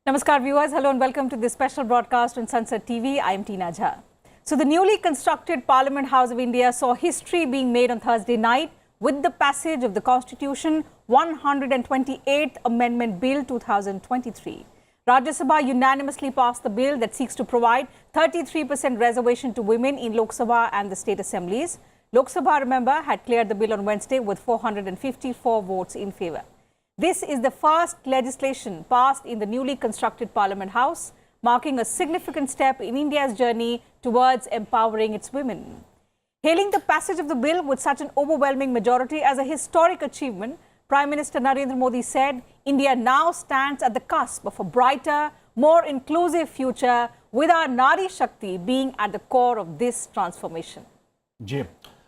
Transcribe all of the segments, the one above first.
Namaskar viewers, hello and welcome to this special broadcast on Sunset TV. I am Tina Jha. So the newly constructed Parliament House of India saw history being made on Thursday night with the passage of the Constitution 128th Amendment Bill 2023. Rajya Sabha unanimously passed the bill that seeks to provide 33% reservation to women in Lok Sabha and the state assemblies. Lok Sabha, remember, had cleared the bill on Wednesday with 454 votes in favour. This is the first legislation passed in the newly constructed Parliament House, marking a significant step in India's journey towards empowering its women. Hailing the passage of the bill with such an overwhelming majority as a historic achievement, Prime Minister Narendra Modi said India now stands at the cusp of a brighter, more inclusive future, with our Nari Shakti being at the core of this transformation. जी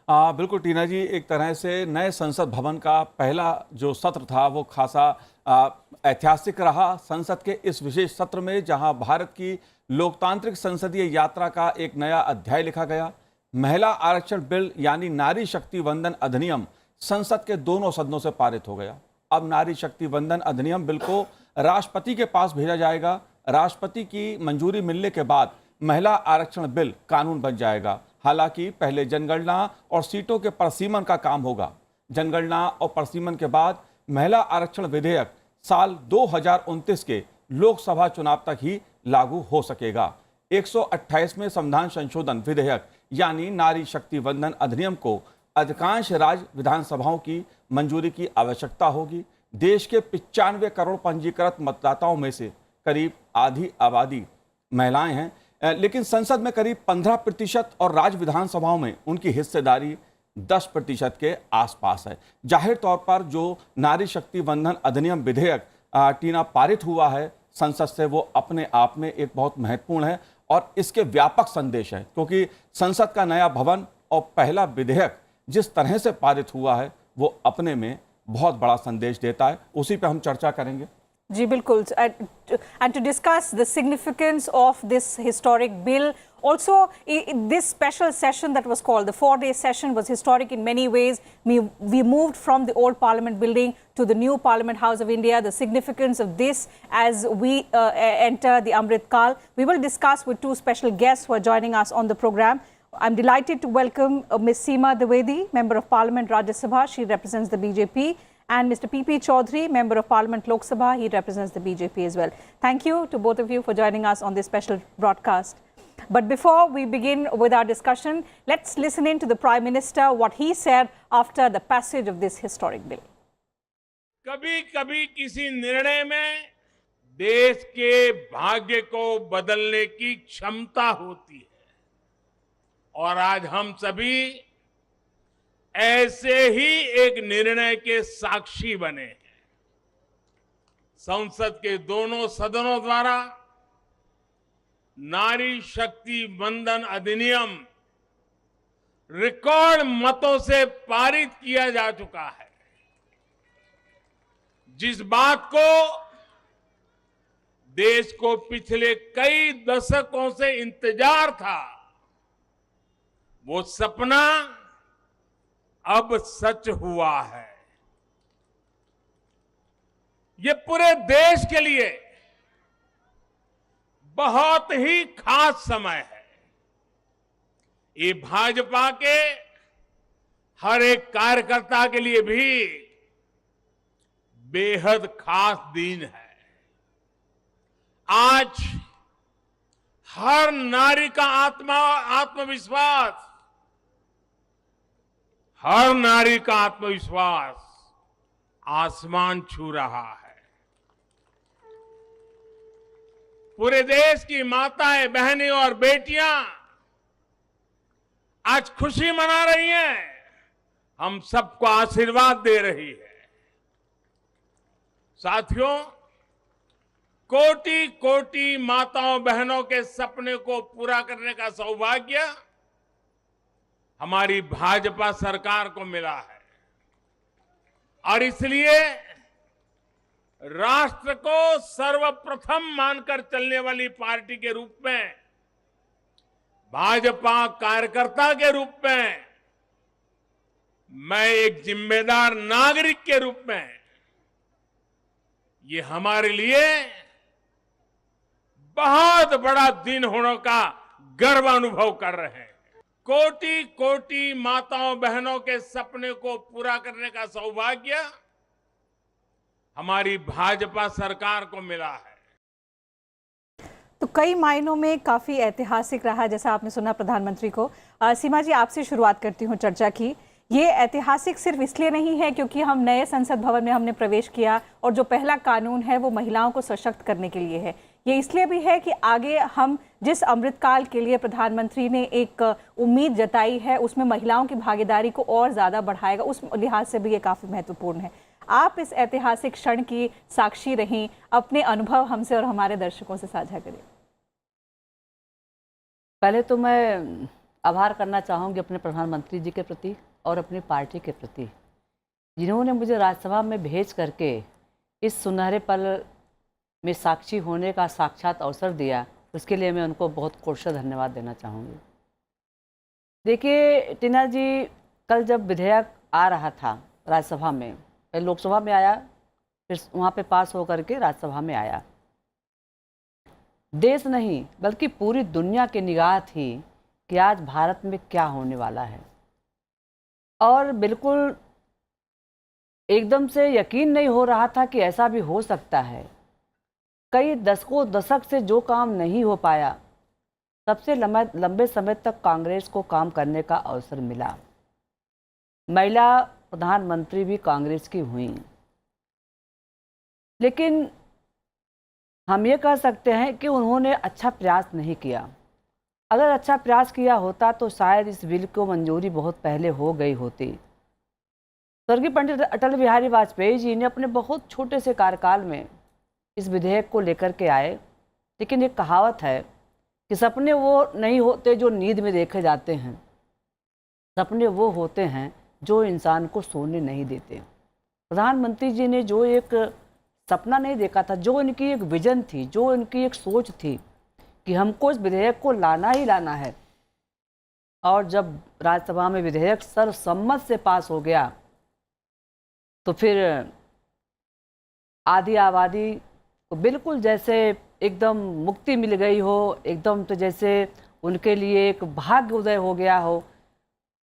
बिल्कुल टीना जी, एक तरह से नए संसद भवन का पहला जो सत्र था वो खासा ऐतिहासिक रहा। संसद के इस विशेष सत्र में जहां भारत की लोकतांत्रिक संसदीय यात्रा का एक नया अध्याय लिखा गया, महिला आरक्षण बिल यानी नारी शक्ति वंदन अधिनियम संसद के दोनों सदनों से पारित हो गया। अब नारी शक्ति वंदन अधिनियम बिल को राष्ट्रपति के पास भेजा जाएगा। राष्ट्रपति की मंजूरी मिलने के बाद महिला आरक्षण बिल कानून बन जाएगा। हालांकि पहले जनगणना और सीटों के प्रसीमन का काम होगा। जनगणना और प्रसीमन के बाद महिला आरक्षण विधेयक साल 2029 के लोकसभा चुनाव तक ही लागू हो सकेगा। 128वें संविधान संशोधन विधेयक यानी नारी शक्ति वंदन अधिनियम को अधिकांश राज्य विधानसभाओं की मंजूरी की आवश्यकता होगी। देश के 95 करोड़ पंजीकृत मतदाताओं में से करीब आधी आबादी महिलाएं हैं, लेकिन संसद में करीब 15% और राज्य विधानसभाओं में उनकी हिस्सेदारी 10% के आसपास है। जाहिर तौर पर जो नारी शक्ति वंदन अधिनियम विधेयक टीना पारित हुआ है संसद से, वो अपने आप में एक बहुत महत्वपूर्ण है और इसके व्यापक संदेश है, क्योंकि संसद का नया भवन और पहला विधेयक जिस तरह से पारित हुआ है वो अपने में बहुत बड़ा संदेश देता है। उसी पे हम चर्चा करेंगे। जी बिल्कुल, and to discuss the significance of this historic bill, also this special session that was called the 4-day session was historic in many ways. We moved from the old Parliament building to the new Parliament House of India. The significance of this as we enter the Amrit Kal, we will discuss with two special guests who are joining us on the program. I'm delighted to welcome Ms. Seema Dwivedi, Member of Parliament, Rajya Sabha. She represents the BJP. And Mr. P.P. Chaudhary, Member of Parliament, Lok Sabha. He represents the BJP as well. Thank you to both of you for joining us on this special broadcast. But before we begin with our discussion, let's listen in to the Prime Minister, what he said after the passage of this historic bill. कभी-कभी किसी निर्णय में देश के भाग्य को बदलने की क्षमता होती है और आज हम सभी ऐसे ही एक निर्णय के साक्षी बने हैं। संसद के दोनों सदनों द्वारा नारी शक्ति वंदन अधिनियम रिकॉर्ड मतों से पारित किया जा चुका है। जिस बात को देश को पिछले कई दशकों से इंतजार था, वो सपना अब सच हुआ है। ये पूरे देश के लिए बहुत ही खास समय है। ये भाजपा के हर एक कार्यकर्ता के लिए भी बेहद खास दिन है। आज हर नारी का आत्मविश्वास, हर नारी का आत्मविश्वास आसमान छू रहा है। पूरे देश की माताएं, बहनें और बेटियां आज खुशी मना रही हैं, हम सबको आशीर्वाद दे रही है। साथियों, कोटि कोटि माताओं बहनों के सपने को पूरा करने का सौभाग्य हमारी भाजपा सरकार को मिला है और इसलिए राष्ट्र को सर्वप्रथम मानकर चलने वाली पार्टी के रूप में, भाजपा कार्यकर्ता के रूप में, मैं एक जिम्मेदार नागरिक के रूप में, ये हमारे लिए बहुत बड़ा दिन होने का गर्व अनुभव कर रहे हैं। कोटि कोटि माताओं बहनों के सपने को पूरा करने का सौभाग्य हमारी भाजपा सरकार को मिला है। तो कई मायनों में काफ़ी ऐतिहासिक रहा, जैसा आपने सुना प्रधानमंत्री को। सीमा जी, आपसे शुरुआत करती हूँ चर्चा की। ये ऐतिहासिक सिर्फ इसलिए नहीं है क्योंकि हम नए संसद भवन में हमने प्रवेश किया और जो पहला कानून है वो महिलाओं को सशक्त करने के लिए है। ये इसलिए भी है कि आगे हम जिस अमृतकाल के लिए प्रधानमंत्री ने एक उम्मीद जताई है उसमें महिलाओं की भागीदारी को और ज़्यादा बढ़ाएगा। उस लिहाज से भी ये काफ़ी महत्वपूर्ण है। आप इस ऐतिहासिक क्षण की साक्षी रहीं, अपने अनुभव हमसे और हमारे दर्शकों से साझा करें। पहले तो मैं आभार करना चाहूँगी अपने प्रधानमंत्री जी के प्रति और अपनी पार्टी के प्रति, जिन्होंने मुझे राज्यसभा में भेज करके इस सुनहरे पल में साक्षी होने का साक्षात अवसर दिया। उसके लिए मैं उनको बहुत कोटि धन्यवाद देना चाहूँगी। देखिए टीना जी, कल जब विधेयक आ रहा था राज्यसभा में, पहले लोकसभा में आया, फिर वहाँ पे पास होकर के राज्यसभा में आया, देश नहीं बल्कि पूरी दुनिया की निगाह थी कि आज भारत में क्या होने वाला है। और बिल्कुल एकदम से यकीन नहीं हो रहा था कि ऐसा भी हो सकता है। कई दशक से जो काम नहीं हो पाया, सबसे लंबे समय तक कांग्रेस को काम करने का अवसर मिला। महिला प्रधानमंत्री भी कांग्रेस की हुई, लेकिन हम ये कह सकते हैं कि उन्होंने अच्छा प्रयास नहीं किया। अगर अच्छा प्रयास किया होता तो शायद इस बिल को मंजूरी बहुत पहले हो गई होती। स्वर्गीय पंडित अटल बिहारी वाजपेयी जी ने अपने बहुत छोटे से कार्यकाल में इस विधेयक को लेकर के आए, लेकिन एक कहावत है कि सपने वो नहीं होते जो नींद में देखे जाते हैं, सपने वो होते हैं जो इंसान को सोने नहीं देते। प्रधानमंत्री जी ने जो एक सपना नहीं देखा था, जो इनकी एक विजन थी, जो इनकी एक सोच थी कि हमको इस विधेयक को लाना ही लाना है, और जब राज्यसभा में विधेयक सर्वसम्मत से पास हो गया तो फिर आधी आबादी को बिल्कुल जैसे एकदम मुक्ति मिल गई हो, एकदम तो जैसे उनके लिए एक भाग्य उदय हो गया हो।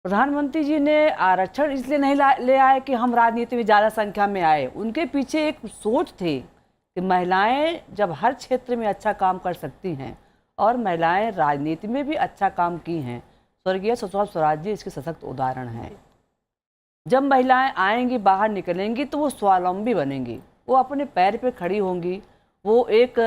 प्रधानमंत्री जी ने आरक्षण इसलिए नहीं ले आए कि हम राजनीति में ज़्यादा संख्या में आए। उनके पीछे एक सोच थी कि महिलाएं जब हर क्षेत्र में अच्छा काम कर सकती हैं, और महिलाएं राजनीति में भी अच्छा काम की हैं, स्वर्गीय सुषमा स्वराज जी इसके सशक्त उदाहरण हैं। जब महिलाएं आएंगी, बाहर निकलेंगी, तो वो स्वावलंबी बनेंगी, वो अपने पैर पे खड़ी होंगी, वो एक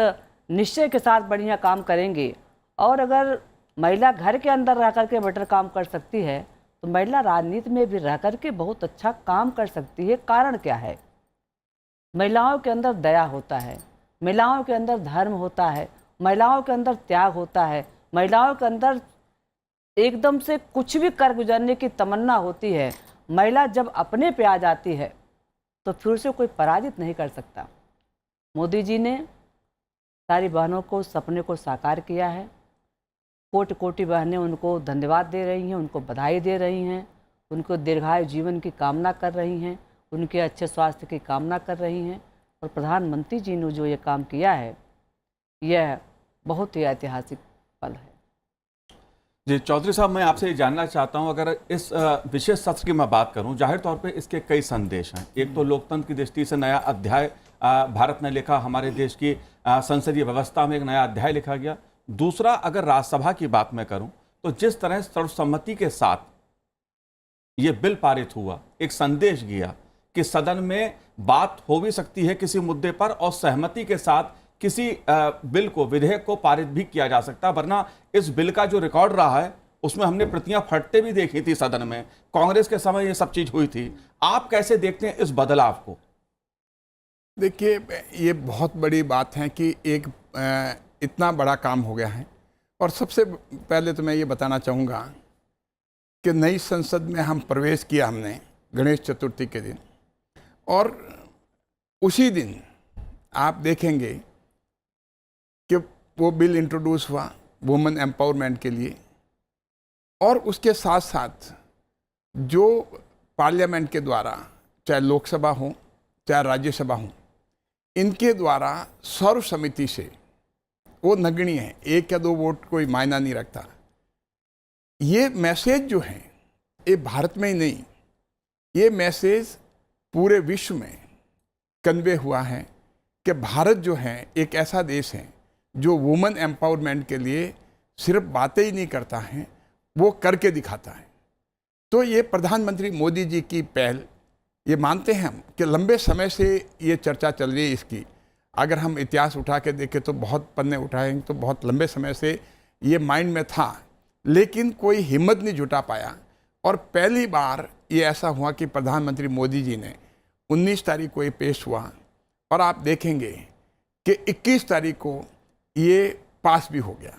निश्चय के साथ बढ़िया काम करेंगे। और अगर महिला घर के अंदर रह कर के बेटर काम कर सकती है तो महिला राजनीति में भी रह कर के बहुत अच्छा काम कर सकती है। कारण क्या है? महिलाओं के अंदर दया होता है, महिलाओं के अंदर धर्म होता है, महिलाओं के अंदर त्याग होता है, महिलाओं के अंदर एकदम से कुछ भी कर गुजरने की तमन्ना होती है। महिला जब अपने पे आ जाती है तो फिर उसे कोई पराजित नहीं कर सकता। मोदी जी ने सारी बहनों को सपने को साकार किया है। कोटि कोटि बहनें उनको धन्यवाद दे रही हैं, उनको बधाई दे रही हैं, उनको दीर्घायु जीवन की कामना कर रही हैं, उनके अच्छे स्वास्थ्य की कामना कर रही हैं। और प्रधानमंत्री जी ने जो ये काम किया है, यह बहुत ही ऐतिहासिक पल है। जी चौधरी साहब, मैं आपसे ये जानना चाहता हूं, अगर इस विशेष सत्र की मैं बात करूं, जाहिर तौर पे इसके कई संदेश हैं। एक तो लोकतंत्र की दृष्टि से नया अध्याय भारत ने लिखा, हमारे देश की संसदीय व्यवस्था में एक नया अध्याय लिखा गया। दूसरा, अगर राज्यसभा की बात मैं करूं तो जिस तरह सर्वसम्मति के साथ ये बिल पारित हुआ, एक संदेश गया कि सदन में बात हो भी सकती है किसी मुद्दे पर और सहमति के साथ किसी बिल को, विधेयक को पारित भी किया जा सकता है। वरना इस बिल का जो रिकॉर्ड रहा है उसमें हमने प्रतियां फटते भी देखी थी सदन में, कांग्रेस के समय ये सब चीज हुई थी। आप कैसे देखते हैं इस बदलाव को? देखिए, ये बहुत बड़ी बात है कि एक इतना बड़ा काम हो गया है। और सबसे पहले तो मैं ये बताना चाहूँगा कि नई संसद में हम प्रवेश किया हमने गणेश चतुर्थी के दिन, और उसी दिन आप देखेंगे कि वो बिल इंट्रोड्यूस हुआ वुमेन एम्पावरमेंट के लिए। और उसके साथ साथ जो पार्लियामेंट के द्वारा, चाहे लोकसभा हो चाहे राज्यसभा हो, इनके द्वारा सर्वसम्मति से वो नगण्य है, 1 या 2 वोट कोई मायना नहीं रखता। ये मैसेज जो है ये भारत में ही नहीं, ये मैसेज पूरे विश्व में कन्वे हुआ है कि भारत जो है एक ऐसा देश है जो वुमेन एम्पावरमेंट के लिए सिर्फ बातें ही नहीं करता है, वो करके दिखाता है। तो ये प्रधानमंत्री मोदी जी की पहल, ये मानते हैं हम कि लंबे समय से ये चर्चा चल रही है इसकी। अगर हम इतिहास उठा के देखें तो बहुत पन्ने उठाएंगे तो बहुत लंबे समय से ये माइंड में था, लेकिन कोई हिम्मत नहीं जुटा पाया। और पहली बार ये ऐसा हुआ कि प्रधानमंत्री मोदी जी ने 19 तारीख को ये पेश हुआ और आप देखेंगे कि 21 तारीख को ये पास भी हो गया।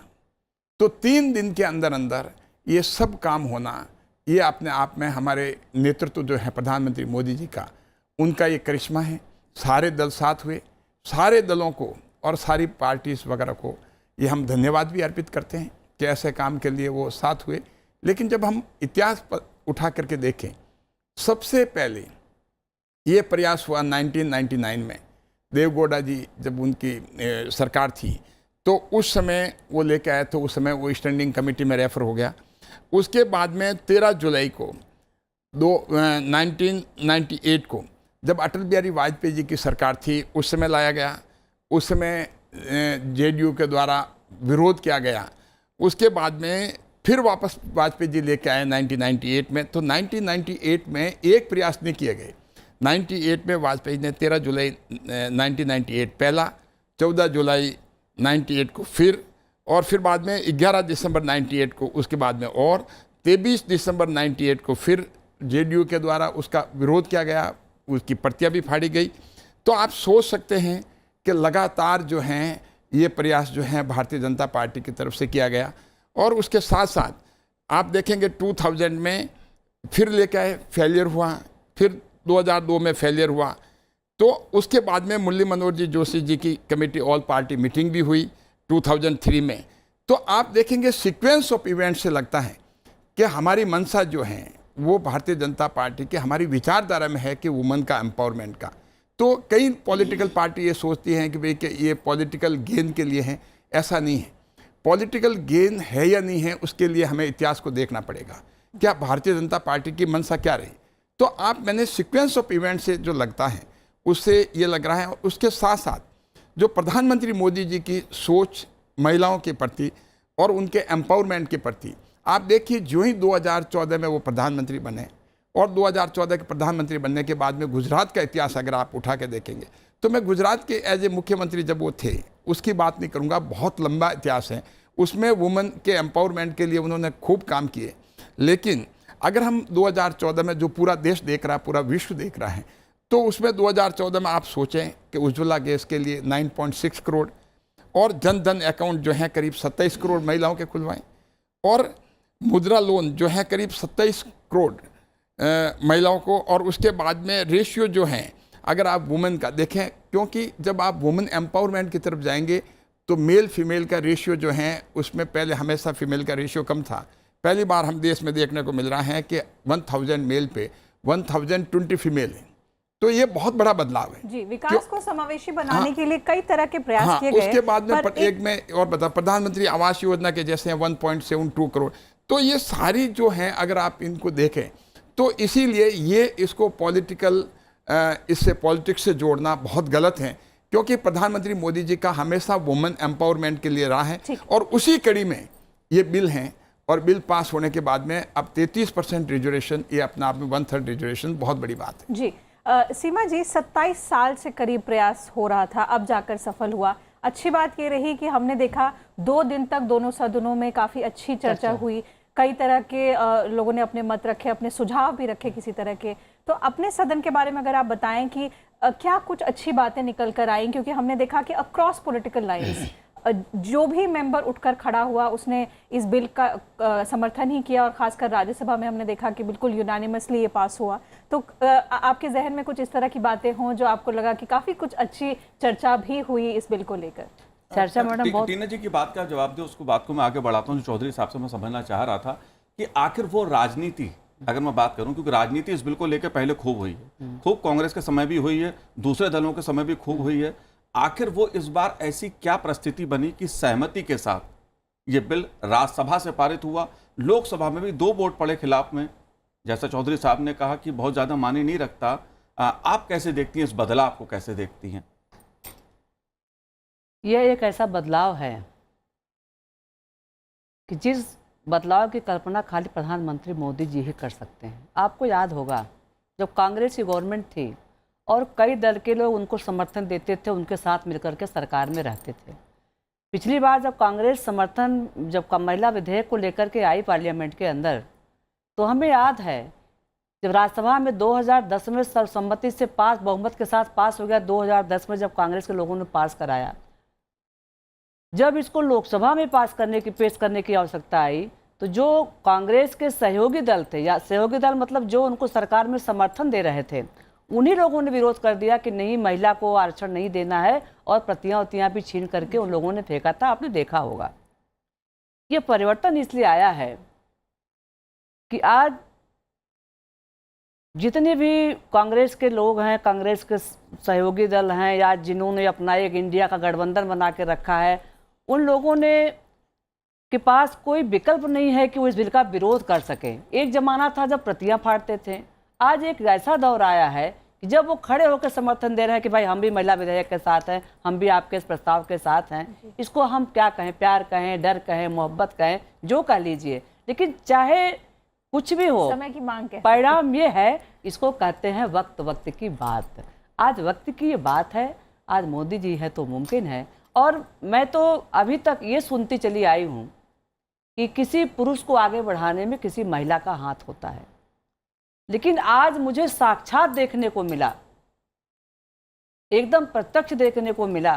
तो 3 दिन के अंदर अंदर ये सब काम होना, ये अपने आप में हमारे नेतृत्व जो है प्रधानमंत्री मोदी जी का, उनका ये करिश्मा है। सारे दल साथ हुए, सारे दलों को और सारी पार्टीज वगैरह को ये हम धन्यवाद भी अर्पित करते हैं कि ऐसे काम के लिए वो साथ हुए। लेकिन जब हम इतिहास पर उठा करके देखें, सबसे पहले ये प्रयास हुआ 1999 में, देवगौड़ा जी जब उनकी सरकार थी तो उस समय वो लेके आए, तो उस समय वो स्टैंडिंग कमेटी में रेफर हो गया। उसके बाद में 13 जुलाई को 1998 को जब अटल बिहारी वाजपेयी जी की सरकार थी, उस समय लाया गया। उस समय जेडीयू के द्वारा विरोध किया गया। उसके बाद में फिर वापस वाजपेयी जी लेके आए 1998 में। तो 1998 में एक प्रयास नहीं किए गए। 98 में वाजपेयी ने 13 जुलाई 1998 पहला, 14 जुलाई 98 को फिर, और फिर बाद में 11 दिसंबर 98 को उसके बाद में, और 23 दिसंबर 98 को फिर जेडीयू के द्वारा उसका विरोध किया गया, उसकी प्रतियां भी फाड़ी गई। तो आप सोच सकते हैं कि लगातार जो हैं ये प्रयास जो हैं भारतीय जनता पार्टी की तरफ से किया गया। और उसके साथ साथ आप देखेंगे 2000 में फिर लेके आए, फेलियर हुआ, फिर 2002 में फेलियर हुआ। तो उसके बाद में मुरली मनोहर जी जोशी जी की कमेटी ऑल पार्टी मीटिंग भी हुई 2003 में। तो आप देखेंगे सीक्वेंस ऑफ इवेंट से लगता है कि हमारी मंशा जो है वो भारतीय जनता पार्टी की हमारी विचारधारा में है कि वुमेन का एम्पावरमेंट का। तो कई पॉलिटिकल पार्टी ये सोचती हैं कि भाई कि ये पॉलिटिकल गेन के लिए है, ऐसा नहीं है। पॉलिटिकल गेन है या नहीं है उसके लिए हमें इतिहास को देखना पड़ेगा, क्या भारतीय जनता पार्टी की मंशा क्या रही। तो आप मैंने सीक्वेंस ऑफ इवेंट से जो लगता है उससे ये लग रहा है। उसके साथ साथ जो प्रधानमंत्री मोदी जी की सोच महिलाओं के प्रति और उनके एम्पावरमेंट के प्रति, आप देखिए जो ही 2014 में वो प्रधानमंत्री बने, और 2014 के प्रधानमंत्री बनने के बाद में गुजरात का इतिहास अगर आप उठा के देखेंगे, तो मैं गुजरात के एज ए मुख्यमंत्री जब वो थे उसकी बात नहीं करूँगा, बहुत लंबा इतिहास है। उसमें वुमेन के एम्पावरमेंट के लिए उन्होंने खूब काम किए। लेकिन अगर हम 2014 में जो पूरा देश देख रहा है, पूरा विश्व देख रहा है, तो उसमें 2014 में आप सोचें कि उज्ज्वला गैस के लिए 9.6 करोड़ और जन धन अकाउंट जो है करीब 27 करोड़ महिलाओं के खुलवाएं, और मुद्रा लोन जो है करीब 27 करोड़ महिलाओं को। और उसके बाद में रेशियो जो है अगर आप वुमेन का देखें, क्योंकि जब आप वुमेन एम्पावरमेंट की तरफ जाएंगे तो मेल फीमेल का रेशियो जो है उसमें पहले हमेशा फीमेल का रेशियो कम था। पहली बार हम देश में देखने को मिल रहा है कि 1000 मेल पे 1020 फीमेल है। तो ये बहुत बड़ा बदलाव है जी। विकास को समावेशी बनाने के लिए कई तरह के प्रयास किए गए। उसके बाद में एक में और बता, प्रधानमंत्री आवास योजना के जैसे 1.72 करोड़। तो ये सारी जो हैं अगर आप इनको देखें तो इसीलिए ये इसको पॉलिटिकल इससे पॉलिटिक्स से जोड़ना बहुत गलत है, क्योंकि प्रधानमंत्री मोदी जी का हमेशा वुमेन एम्पावरमेंट के लिए रहा है। और उसी कड़ी में ये बिल हैं, और बिल पास होने के बाद में अब 33% रिजर्वेशन, ये अपने आप में 1/3 रिजर्वेशन बहुत बड़ी बात है जी। सीमा जी, 27 साल से करीब प्रयास हो रहा था, अब जाकर सफल हुआ। अच्छी बात ये रही कि हमने देखा 2 दिन तक दोनों सदनों में काफ़ी अच्छी चर्चा हुई। कई तरह के लोगों ने अपने मत रखे, अपने सुझाव भी रखे किसी तरह के। तो अपने सदन के बारे में अगर आप बताएं कि क्या कुछ अच्छी बातें निकल कर आई, क्योंकि हमने देखा कि अक्रॉस पॉलिटिकल लाइंस जो भी मेंबर उठकर खड़ा हुआ उसने इस बिल का समर्थन ही किया, और खासकर राज्यसभा में हमने देखा कि बिल्कुल यूनानिमसली ये पास हुआ। तो आपके जहन में कुछ इस तरह की बातें हों जो आपको लगा कि काफ़ी कुछ अच्छी चर्चा भी हुई इस बिल को लेकर? चर्चा मैडम बहुत। टीना जी की बात का जवाब दे, उसको बात को मैं आगे बढ़ाता हूँ। जो चौधरी साहब से मैं समझना चाह रहा था कि आखिर वो राजनीति, अगर मैं बात करूं, क्योंकि राजनीति इस बिल को लेकर पहले खूब हुई है, खूब कांग्रेस के समय भी हुई है, दूसरे दलों के समय भी खूब हुई है। आखिर वो इस बार ऐसी क्या परिस्थिति बनी कि सहमति के साथ ये बिल राज्यसभा से पारित हुआ, लोकसभा में भी 2 वोट पड़े खिलाफ में। जैसा चौधरी साहब ने कहा कि बहुत ज़्यादा मायने नहीं रखता। आप कैसे देखती हैं, इस बदलाव को कैसे देखती हैं? यह एक ऐसा बदलाव है कि जिस बदलाव की कल्पना खाली प्रधानमंत्री मोदी जी ही कर सकते हैं। आपको याद होगा जब कांग्रेस की गवर्नमेंट थी और कई दल के लोग उनको समर्थन देते थे, उनके साथ मिलकर के सरकार में रहते थे। पिछली बार जब कांग्रेस जब महिला विधेयक को लेकर के आई पार्लियामेंट के अंदर, तो हमें याद है जब राज्यसभा में 2010 में सर्वसम्मति से बहुमत के साथ पास हो गया, 2010 में जब कांग्रेस के लोगों ने पास कराया, जब इसको लोकसभा में पेश करने की आवश्यकता आई, तो जो कांग्रेस के सहयोगी दल थे, या सहयोगी दल मतलब जो उनको सरकार में समर्थन दे रहे थे, उन्हीं लोगों ने विरोध कर दिया कि नहीं, महिला को आरक्षण नहीं देना है, और प्रतियां भी छीन करके उन लोगों ने फेंका था। आपने देखा होगा। ये परिवर्तन इसलिए आया है कि आज जितने भी कांग्रेस के लोग हैं, कांग्रेस के सहयोगी दल हैं, या जिन्होंने अपना एक इंडिया का गठबंधन बना के रखा है, उन लोगों ने के पास कोई विकल्प नहीं है कि वो इस बिल का विरोध कर सके। एक जमाना था जब प्रतियां फाड़ते थे, आज एक ऐसा दौर आया है कि जब वो खड़े होकर समर्थन दे रहे हैं कि भाई हम भी महिला विधेयक के साथ हैं, हम भी आपके इस प्रस्ताव के साथ हैं। इसको हम क्या कहें, प्यार कहें, डर कहें, मोहब्बत कहें, जो कह लीजिए, लेकिन चाहे कुछ भी हो, समय की मांग है। परिणाम ये है, इसको कहते हैं वक्त की बात। आज वक्त की ये बात है, आज मोदी जी है तो मुमकिन है। और मैं तो अभी तक ये सुनती चली आई हूँ कि किसी पुरुष को आगे बढ़ाने में किसी महिला का हाथ होता है, लेकिन आज मुझे साक्षात देखने को मिला, एकदम प्रत्यक्ष देखने को मिला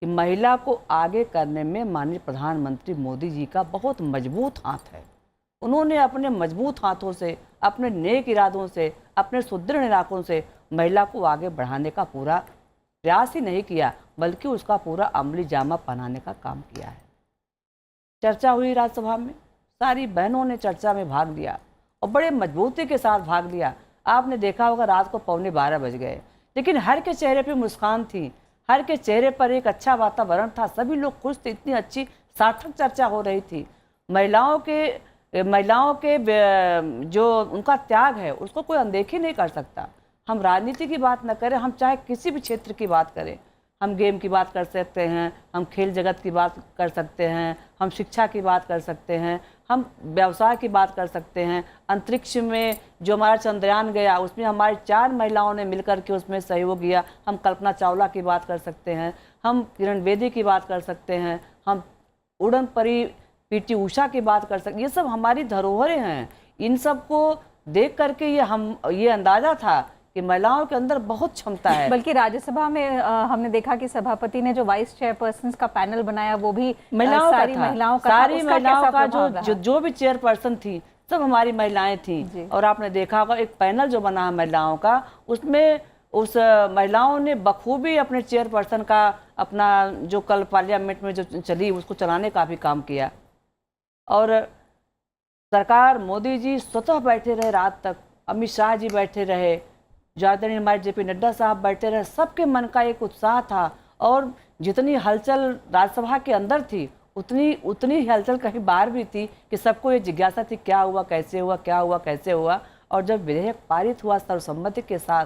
कि महिला को आगे करने में माननीय प्रधानमंत्री मोदी जी का बहुत मजबूत हाथ है। उन्होंने अपने मजबूत हाथों से, अपने नेक इरादों से, अपने सुदृढ़ इराकों से महिला को आगे बढ़ाने का पूरा प्रयास ही नहीं किया, बल्कि उसका पूरा अमली जामा पहनाने का काम किया है। चर्चा हुई राज्यसभा में, सारी बहनों ने चर्चा में भाग लिया और बड़े मजबूती के साथ भाग लिया। आपने देखा होगा रात को 11:15 बज गए, लेकिन हर के चेहरे पे मुस्कान थी, हर के चेहरे पर एक अच्छा वातावरण था, सभी लोग खुश थे, इतनी अच्छी सार्थक चर्चा हो रही थी। महिलाओं के जो उनका त्याग है उसको कोई अनदेखी नहीं कर सकता। हम राजनीति की बात न करें, हम चाहे किसी भी क्षेत्र की बात करें, हम गेम की बात कर सकते हैं, हम खेल जगत की बात कर सकते हैं, हम शिक्षा की बात कर सकते हैं, हम व्यवसाय की बात कर सकते हैं। अंतरिक्ष में जो हमारा चंद्रयान गया, उसमें हमारी 4 महिलाओं ने मिलकर के उसमें सहयोग किया। हम कल्पना चावला की बात कर सकते हैं, हम किरण बेदी की बात कर सकते हैं, हम उड़न परी पीटी उषा की बात कर सकते। ये सब हमारी धरोहरें हैं। इन सब को देख करके ये अंदाजा था कि महिलाओं के अंदर बहुत क्षमता है। बल्कि राज्यसभा में हमने देखा कि सभापति ने जो वाइस चेयरपर्सन का पैनल बनाया वो भी सारी महिलाओं का जो भी चेयरपर्सन थी सब हमारी महिलाएं थी। और आपने देखा होगा एक पैनल जो बना है महिलाओं का, उसमें उस महिलाओं ने बखूबी अपने चेयरपर्सन का अपना जो कल पार्लियामेंट में जो चली उसको चलाने का भी काम किया। और सरकार मोदी जी स्वतः बैठे रहे रात तक, अमित शाह जी बैठे रहे, जादनी हमारे जेपी नड्डा साहब बैठे रहे, सबके मन का एक उत्साह था। और जितनी हलचल राज्यसभा के अंदर थी उतनी ही हलचल कहीं बाहर भी थी कि सबको ये जिज्ञासा थी क्या हुआ, कैसे हुआ, क्या हुआ, कैसे हुआ। और जब विधेयक पारित हुआ सर्वसम्मति के साथ,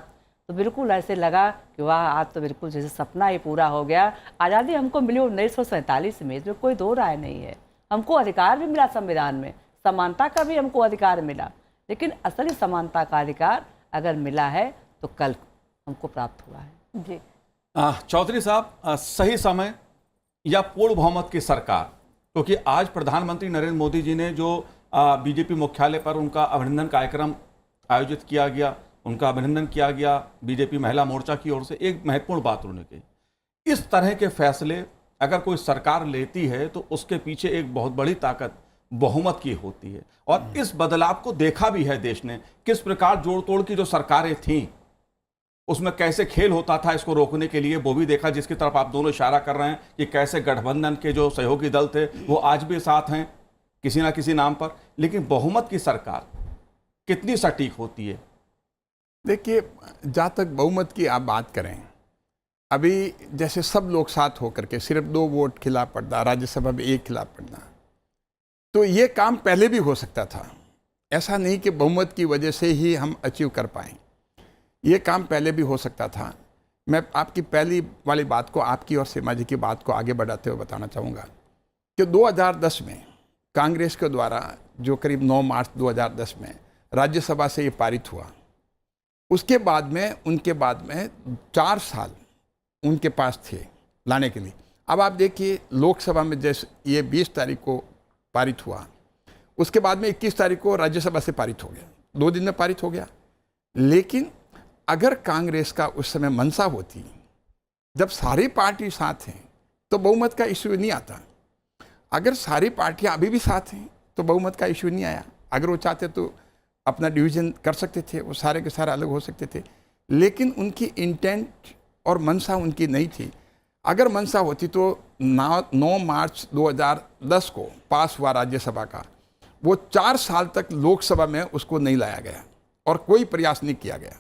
तो बिल्कुल ऐसे लगा कि वाह, आज तो बिल्कुल जैसे सपना ही पूरा हो गया। आज़ादी हमको मिली 1947 में, इसमें कोई दो राय नहीं है। हमको अधिकार भी मिला संविधान में, समानता का भी हमको अधिकार मिला, लेकिन असली समानता का अधिकार अगर मिला है तो कल हमको प्राप्त हुआ है। जी चौधरी साहब, सही समय या पूर्ण बहुमत की सरकार, क्योंकि आज प्रधानमंत्री नरेंद्र मोदी जी ने जो बीजेपी मुख्यालय पर उनका अभिनंदन कार्यक्रम आयोजित किया गया, उनका अभिनंदन किया गया बीजेपी महिला मोर्चा की ओर से। एक महत्वपूर्ण बात उन्होंने कही, इस तरह के फैसले अगर कोई सरकार लेती है तो उसके पीछे एक बहुत बड़ी ताकत बहुमत की होती है। और इस बदलाव को देखा भी है देश ने, किस प्रकार जोड़ तोड़ की जो सरकारें थीं उसमें कैसे खेल होता था इसको रोकने के लिए, वो भी देखा, जिसकी तरफ आप दोनों इशारा कर रहे हैं कि कैसे गठबंधन के जो सहयोगी दल थे वो आज भी साथ हैं किसी ना किसी नाम पर। लेकिन बहुमत की सरकार कितनी सटीक होती है? देखिए, जहाँ तक बहुमत की आप बात करें, अभी जैसे सब लोग साथ होकर के सिर्फ 2 वोट खिलाफ पड़ना, राज्यसभा में 1 खिलाफ पड़ना, तो ये काम पहले भी हो सकता था। ऐसा नहीं कि बहुमत की वजह से ही हम अचीव कर पाए, ये काम पहले भी हो सकता था। मैं आपकी पहली वाली बात को, आपकी और सीमा जी की बात को आगे बढ़ाते हुए बताना चाहूँगा कि 2010 में कांग्रेस के द्वारा जो करीब 9 मार्च 2010 में राज्यसभा से ये पारित हुआ, उसके बाद में उनके बाद में 4 साल उनके पास थे लाने के लिए। अब आप देखिए लोकसभा में जैसे ये 20 तारीख को पारित हुआ, उसके बाद में 21 तारीख को राज्यसभा से पारित हो गया, 2 दिन में पारित हो गया। लेकिन अगर कांग्रेस का उस समय मंशा होती, जब सारी पार्टी साथ हैं तो बहुमत का इश्यू नहीं आता। अगर सारी पार्टियां अभी भी साथ हैं तो बहुमत का इश्यू नहीं आया। अगर वो चाहते तो अपना डिवीजन कर सकते थे, वो सारे के सारे अलग हो सकते थे, लेकिन उनकी इंटेंट और मंशा उनकी नहीं थी। अगर मंशा होती तो 9 मार्च 2010 को पास हुआ राज्यसभा का, वो 4 साल तक लोकसभा में उसको नहीं लाया गया और कोई प्रयास नहीं किया गया।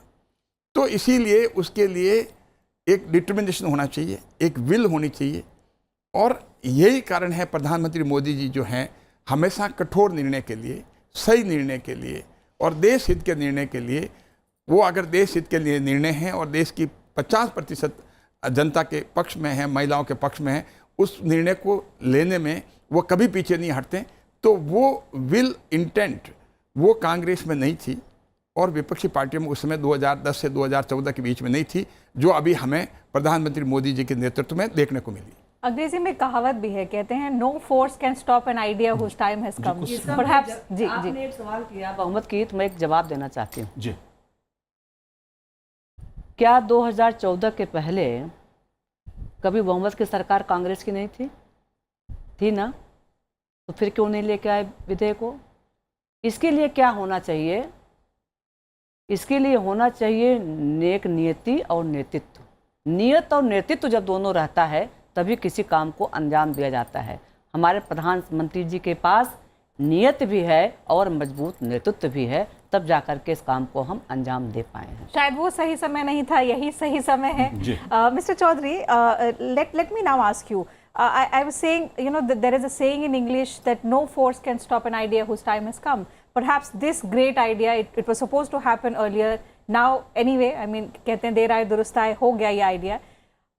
तो इसीलिए उसके लिए एक डिटर्मिनेशन होना चाहिए, एक विल होनी चाहिए, और यही कारण है प्रधानमंत्री मोदी जी जो हैं हमेशा कठोर निर्णय के लिए, सही निर्णय के लिए और देश हित के निर्णय के लिए, वो अगर देश हित के लिए निर्णय हैं और देश की 50% जनता के पक्ष में है, महिलाओं के पक्ष में है, उस निर्णय को लेने में वो कभी पीछे नहीं हटते। तो वो विल, इंटेंट वो कांग्रेस में नहीं थी और विपक्षी पार्टियों में उस समय 2010 से 2014 के बीच में नहीं थी, जो अभी हमें प्रधानमंत्री मोदी जी के नेतृत्व में देखने को मिली। अंग्रेजी में कहावत भी है, कहते हैं no force can stop an idea which time has come. Perhaps जी आपने एक सवाल किया बहुमत की, तो मैं एक जवाब देना चाहती हूँ जी। क्या 2014 के पहले कभी बहुमत की सरकार कांग्रेस की नहीं थी? थी ना? तो फिर क्यों नहीं लेके आए विधेयक को? इसके लिए क्या होना चाहिए? इसके लिए होना चाहिए नेक नियति और नेतृत्व। नियत और नेतृत्व जब दोनों रहता है तभी किसी काम को अंजाम दिया जाता है। हमारे प्रधानमंत्री जी के पास नियत भी है और मजबूत नेतृत्व भी है, तब जाकर के इस काम को हम अंजाम दे पाए हैं। शायद वो सही समय नहीं था, यही सही समय है। Mister Chaudhary, let me now ask you. I was saying, you know, that there is a saying in English that no force can stop an idea whose time has come. Perhaps this great idea, it was supposed to happen earlier. Now, anyway, I mean, कहते हैं देर आए दुरुस्त आए, हो गया ये idea.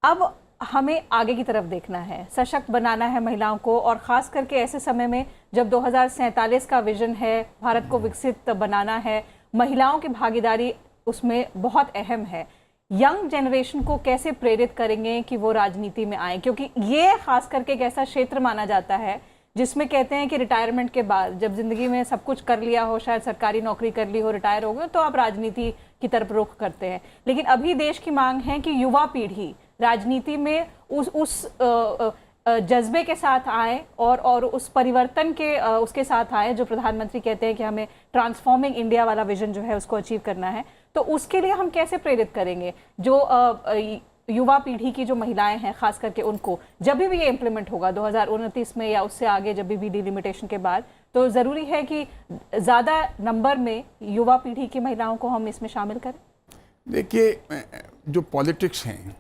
अब हमें आगे की तरफ देखना है, सशक्त बनाना है महिलाओं को, और ख़ास करके ऐसे समय में जब 2047 का विजन है, भारत को विकसित बनाना है, महिलाओं की भागीदारी उसमें बहुत अहम है। यंग जनरेशन को कैसे प्रेरित करेंगे कि वो राजनीति में आए, क्योंकि ये खास करके एक ऐसा क्षेत्र माना जाता है जिसमें कहते हैं कि रिटायरमेंट के बाद जब ज़िंदगी में सब कुछ कर लिया हो, शायद सरकारी नौकरी कर ली हो, रिटायर हो गए, तो आप राजनीति की तरफ रुख करते हैं। लेकिन अभी देश की मांग है कि युवा पीढ़ी राजनीति में उस जज्बे के साथ आए और उस परिवर्तन के उसके साथ आए जो प्रधानमंत्री कहते हैं कि हमें ट्रांसफॉर्मिंग इंडिया वाला विजन जो है उसको अचीव करना है। तो उसके लिए हम कैसे प्रेरित करेंगे जो युवा पीढ़ी की जो महिलाएं हैं, खास करके उनको, जब भी ये इम्प्लीमेंट होगा 2029 में या उससे आगे जब भी डिलिमिटेशन के बाद, तो ज़रूरी है कि ज़्यादा नंबर में युवा पीढ़ी की महिलाओं को हम इसमें शामिल करें। देखिए, जो पॉलिटिक्स हैं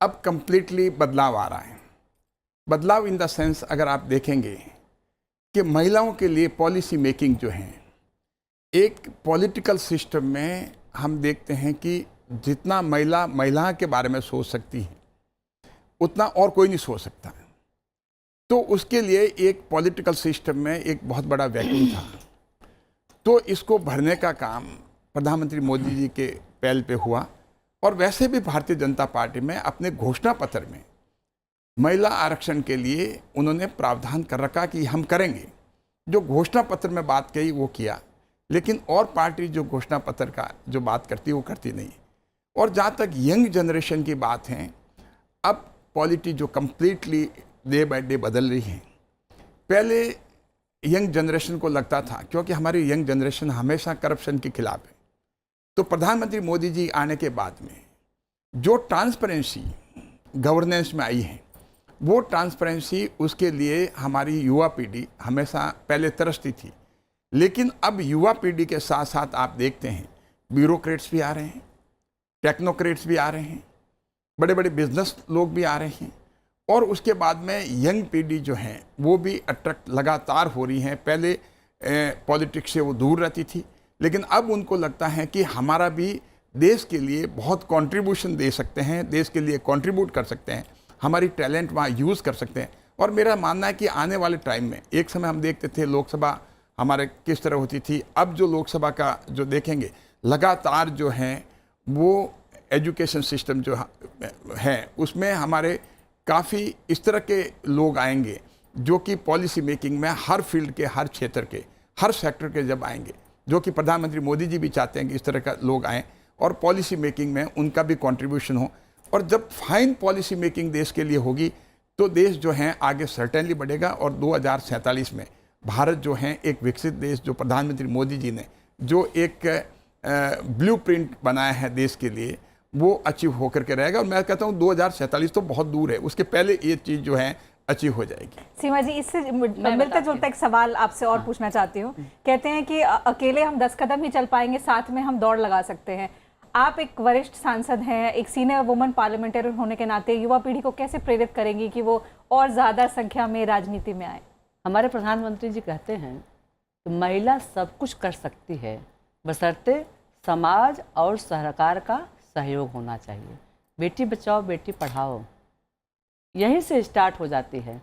अब कंप्लीटली बदलाव आ रहा है। बदलाव इन द सेंस, अगर आप देखेंगे कि महिलाओं के लिए पॉलिसी मेकिंग जो है, एक पॉलिटिकल सिस्टम में हम देखते हैं कि जितना महिला के बारे में सोच सकती है उतना और कोई नहीं सोच सकता। तो उसके लिए एक पॉलिटिकल सिस्टम में एक बहुत बड़ा वैक्यूम था। तो इसको भरने का काम प्रधानमंत्री मोदी जी के पहल पे हुआ, और वैसे भी भारतीय जनता पार्टी में अपने घोषणा पत्र में महिला आरक्षण के लिए उन्होंने प्रावधान कर रखा कि हम करेंगे। जो घोषणा पत्र में बात कही वो किया, लेकिन और पार्टी जो घोषणा पत्र का जो बात करती है वो करती नहीं। और जहाँ तक यंग जनरेशन की बात है, अब पॉलिटी जो कम्प्लीटली डे बाय डे बदल रही है। पहले यंग जनरेशन को लगता था, क्योंकि हमारी यंग जनरेशन हमेशा करप्शन के खिलाफ है, तो प्रधानमंत्री मोदी जी आने के बाद में जो ट्रांसपेरेंसी गवर्नेंस में आई है, वो ट्रांसपेरेंसी उसके लिए हमारी युवा पीढ़ी हमेशा पहले तरसती थी। लेकिन अब युवा पीढ़ी के साथ साथ आप देखते हैं ब्यूरोक्रेट्स भी आ रहे हैं, टेक्नोक्रेट्स भी आ रहे हैं, बड़े बड़े बिजनेस लोग भी आ रहे हैं, और उसके बाद में यंग पीढ़ी जो है वो भी अट्रैक्ट लगातार हो रही हैं। पहले पॉलिटिक्स से वो दूर रहती थी, लेकिन अब उनको लगता है कि हमारा भी देश के लिए बहुत कंट्रीब्यूशन दे सकते हैं, देश के लिए कंट्रीब्यूट कर सकते हैं, हमारी टैलेंट वहाँ यूज़ कर सकते हैं। और मेरा मानना है कि आने वाले टाइम में, एक समय हम देखते थे लोकसभा हमारे किस तरह होती थी, अब जो लोकसभा का जो देखेंगे लगातार जो है वो एजुकेशन सिस्टम जो है उसमें हमारे काफ़ी इस तरह के लोग आएंगे जो कि पॉलिसी मेकिंग में हर फील्ड के, हर क्षेत्र के, हर सेक्टर के जब आएंगे, जो कि प्रधानमंत्री मोदी जी भी चाहते हैं कि इस तरह का लोग आएँ और पॉलिसी मेकिंग में उनका भी कंट्रीब्यूशन हो। और जब फाइन पॉलिसी मेकिंग देश के लिए होगी तो देश जो है आगे सर्टेनली बढ़ेगा, और 2047 में भारत जो है एक विकसित देश, जो प्रधानमंत्री मोदी जी ने जो एक ब्लूप्रिंट बनाया है देश के लिए, वो अचीव होकर के रहेगा। और मैं कहता हूँ 2047 तो बहुत दूर है, उसके पहले ये चीज़ जो है अचीव हो जाएगी। सीमा जी, इससे मिलता जुलता एक सवाल आपसे और पूछना चाहती हूँ। कहते हैं कि अकेले हम 10 कदम ही चल पाएंगे, साथ में हम दौड़ लगा सकते हैं। आप एक वरिष्ठ सांसद हैं, एक सीनियर वुमन पार्लियामेंटेरियन होने के नाते युवा पीढ़ी को कैसे प्रेरित करेंगी कि वो और ज़्यादा संख्या में राजनीति में आए? हमारे प्रधानमंत्री जी कहते हैं कि महिला सब कुछ कर सकती है, बशर्ते समाज और सरकार का सहयोग होना चाहिए। बेटी बचाओ बेटी पढ़ाओ यहीं से स्टार्ट हो जाती है।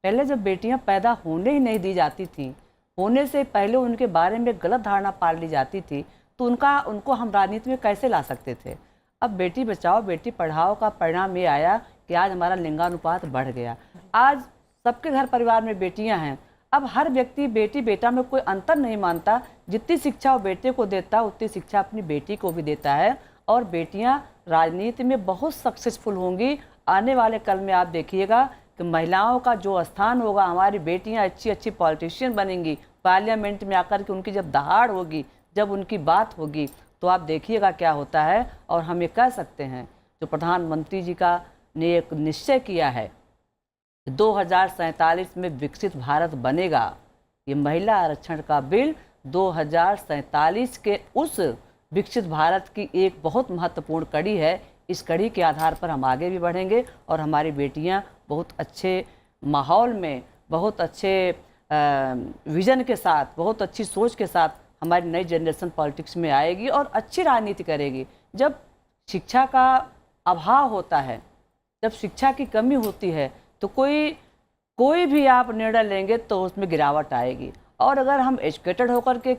पहले जब बेटियां पैदा होने ही नहीं दी जाती थी, होने से पहले उनके बारे में गलत धारणा पाल ली जाती थी, तो उनको हम राजनीति में कैसे ला सकते थे। अब बेटी बचाओ बेटी पढ़ाओ का परिणाम ये आया कि आज हमारा लिंगानुपात बढ़ गया। आज सबके घर परिवार में बेटियां हैं। अब हर व्यक्ति बेटी बेटा में कोई अंतर नहीं मानता। जितनी शिक्षा वो बेटे को देता उतनी शिक्षा अपनी बेटी को भी देता है, और बेटियां राजनीति में बहुत सक्सेसफुल होंगी। आने वाले कल में आप देखिएगा कि महिलाओं का जो स्थान होगा, हमारी बेटियां अच्छी अच्छी पॉलिटिशियन बनेंगी, पार्लियामेंट में आकर के उनकी जब दहाड़ होगी, जब उनकी बात होगी, तो आप देखिएगा क्या होता है। और हम ये कह सकते हैं जो प्रधानमंत्री जी का ने एक निश्चय किया है 2047 में विकसित भारत बनेगा। ये महिला आरक्षण का बिल 2047 के उस विकसित भारत की एक बहुत महत्वपूर्ण कड़ी है। इस कड़ी के आधार पर हम आगे भी बढ़ेंगे और हमारी बेटियां बहुत अच्छे माहौल में, बहुत अच्छे विजन के साथ, बहुत अच्छी सोच के साथ हमारी नई जनरेशन पॉलिटिक्स में आएगी और अच्छी राजनीति करेगी। जब शिक्षा का अभाव होता है, जब शिक्षा की कमी होती है, तो कोई भी आप निर्णय लेंगे तो उसमें गिरावट आएगी। और अगर हम एजुकेटेड होकर के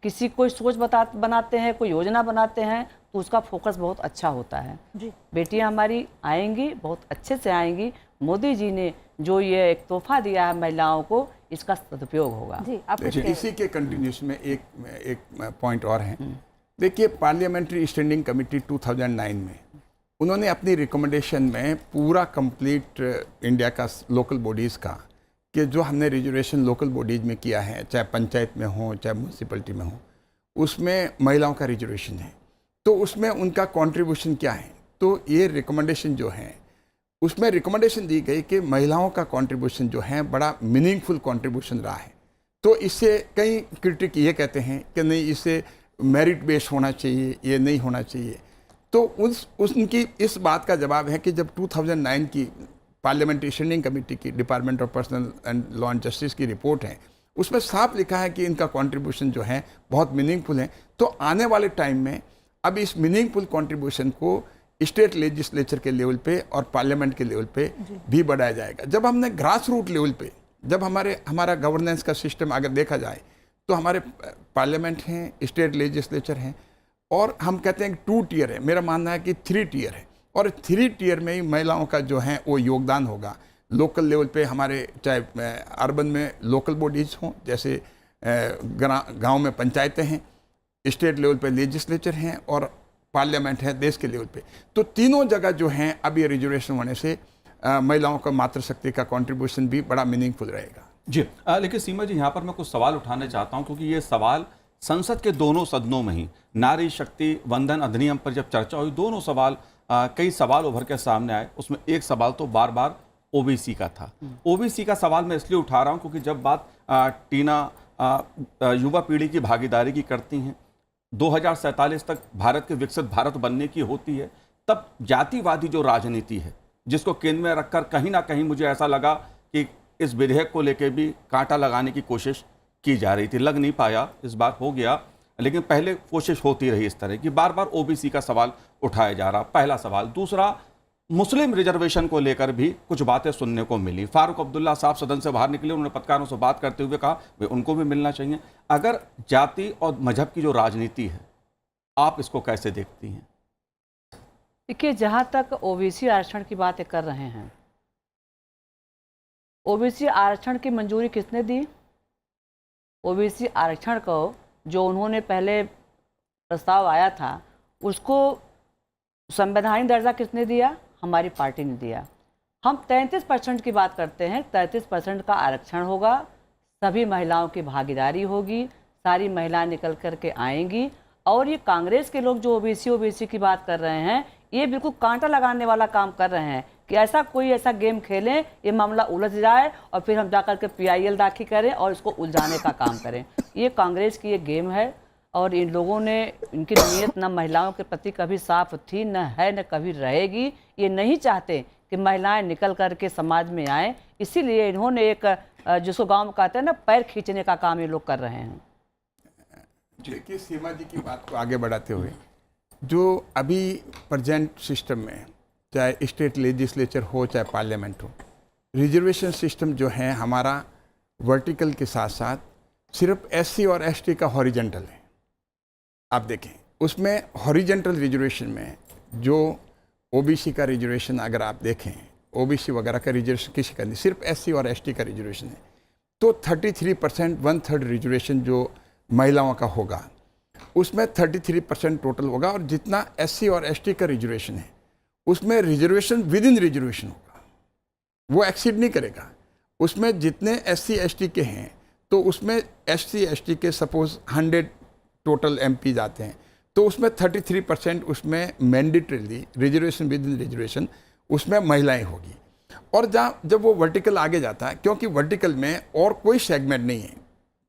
किसी कोई सोच बनाते हैं, कोई योजना बनाते हैं, तो उसका फोकस बहुत अच्छा होता है जी। बेटियां हमारी आएंगी, बहुत अच्छे से आएंगी। मोदी जी ने जो ये एक तोहफा दिया है महिलाओं को, इसका सदुपयोग होगा जी। आप इसी के कंटिन्यूशन में एक पॉइंट और है। देखिए, पार्लियामेंट्री स्टैंडिंग कमेटी 2009 में उन्होंने अपनी रिकमेंडेशन में पूरा कंप्लीट इंडिया का लोकल बॉडीज़ का, कि जो हमने रिजर्वेशन लोकल बॉडीज़ में किया है, चाहे पंचायत में हो चाहे म्यूनसिपलिटी में हो, उसमें महिलाओं का रिजर्वेशन है, तो उसमें उनका कंट्रीब्यूशन क्या है। तो ये रिकमेंडेशन जो है, उसमें रिकमेंडेशन दी गई कि महिलाओं का कंट्रीब्यूशन जो है बड़ा मीनिंगफुल कंट्रीब्यूशन रहा है। तो इससे कई क्रिटिक ये कहते हैं कि नहीं, इससे मेरिट बेस्ड होना चाहिए, ये नहीं होना चाहिए। तो उनकी इस बात का जवाब है कि जब 2009 की पार्लियामेंट्री स्टैंडिंग कमेटी की department of personal and law and justice की रिपोर्ट है, उसमें साफ लिखा है कि इनका कंट्रीब्यूशन जो है बहुत मीनिंगफुल है। तो आने वाले टाइम में अब इस मीनिंगफुल कंट्रीब्यूशन को स्टेट लेजिस्लेचर के लेवल पे और पार्लियामेंट के लेवल पे भी बढ़ाया जाएगा। जब हमने ग्रास रूट लेवल पे, जब हमारा गवर्नेंस का सिस्टम अगर देखा जाए, तो हमारे पार्लियामेंट हैं, स्टेट लेजिस्लेचर हैं, और हम कहते हैं 2 टियर है। मेरा मानना है कि 3 टियर है, और 3 टियर में ही महिलाओं का जो है वो योगदान होगा। लोकल लेवल पे हमारे, चाहे अर्बन में लोकल बॉडीज़ हों, जैसे गांव में पंचायतें हैं, स्टेट लेवल पे लेजिस्लेचर हैं, और पार्लियामेंट है देश के लेवल पे। तो तीनों जगह जो हैं अब ये रिजर्वेशन होने से महिलाओं का मातृशक्ति का कंट्रीब्यूशन भी बड़ा मीनिंगफुल रहेगा जी। लेकिन सीमा जी, यहाँ पर मैं कुछ सवाल उठाना चाहता हूँ, क्योंकि ये सवाल संसद के दोनों सदनों में ही नारी शक्ति वंदन अधिनियम पर जब चर्चा हुई, दोनों सवाल कई सवाल उभर के सामने आए। उसमें एक सवाल तो बार बार ओबीसी का था। ओबीसी का सवाल मैं इसलिए उठा रहा हूँ क्योंकि जब बात टीना युवा पीढ़ी की भागीदारी की करती हैं, 2047 तक भारत के विकसित भारत बनने की होती है, तब जातिवादी जो राजनीति है जिसको केंद्र में रखकर कहीं ना कहीं मुझे ऐसा लगा कि इस विधेयक को लेकर भी कांटा लगाने की कोशिश की जा रही थी। लग नहीं पाया, इस बार हो गया, लेकिन पहले कोशिश होती रही इस तरह की। बार बार ओबीसी का सवाल उठाया जा रहा, पहला सवाल। दूसरा, मुस्लिम रिजर्वेशन को लेकर भी कुछ बातें सुनने को मिली। फारूक अब्दुल्ला साहब सदन से बाहर निकले, उन्होंने पत्रकारों से बात करते हुए कहा भाई उनको भी मिलना चाहिए। अगर जाति और मजहब की जो राजनीति है, आप इसको कैसे देखती हैं? देखिए, जहाँ तक ओबीसी आरक्षण की बातें कर रहे हैं, ओबीसी आरक्षण की मंजूरी किसने दी? ओबीसी आरक्षण को जो उन्होंने पहले प्रस्ताव आया था, उसको संवैधानिक दर्जा किसने दिया? हमारी पार्टी ने दिया। हम 33% की बात करते हैं, 33% का आरक्षण होगा, सभी महिलाओं की भागीदारी होगी, सारी महिलाएं निकल करके आएंगी। और ये कांग्रेस के लोग जो ओबीसी की बात कर रहे हैं, ये बिल्कुल कांटा लगाने वाला काम कर रहे हैं कि ऐसा गेम खेलें, ये मामला उलझ जाए और फिर हम जाकर के PIL दाखिल करें और इसको उलझाने का काम करें। ये कांग्रेस की ये गेम है और इन लोगों ने, इनकी नीयत न महिलाओं के प्रति कभी साफ थी, न है, न कभी रहेगी। ये नहीं चाहते कि महिलाएं निकल करके समाज में आएँ, इसीलिए इन्होंने एक जिसको गाँव में कहते हैं ना, पैर खींचने का काम ये लोग कर रहे हैं। देखिए, सीमा जी की बात को आगे बढ़ाते हुए, जो अभी प्रेजेंट सिस्टम में, चाहे स्टेट लेजिस्लेचर हो चाहे पार्लियामेंट हो, रिजर्वेशन सिस्टम जो है हमारा वर्टिकल के साथ साथ सिर्फ SC और ST का हॉरिजेंटल है। आप देखें, उसमें हॉरिजेंटल रिजर्वेशन में जो OBC का रिजर्वेशन अगर आप देखें, OBC वगैरह का रिजर्वेशन किसी का नहीं, सिर्फ SC और ST का रिजर्वेशन है। तो 33%, 1/3 रिजर्वेशन जो महिलाओं का होगा, उसमें 33% टोटल होगा। और जितना SC और ST का रिजर्वेशन है, उसमें रिजर्वेशन विद इन रिजर्वेशन होगा, वो एक्सीड नहीं करेगा। उसमें जितने SC ST के हैं, तो उसमें SC ST के सपोज 100 टोटल MP जाते हैं, तो उसमें 33% उसमें mandatorily reservation with in reservation उसमें महिलाएं होगी। और जब वो वर्टिकल आगे जाता है, क्योंकि वर्टिकल में और कोई सेगमेंट नहीं है,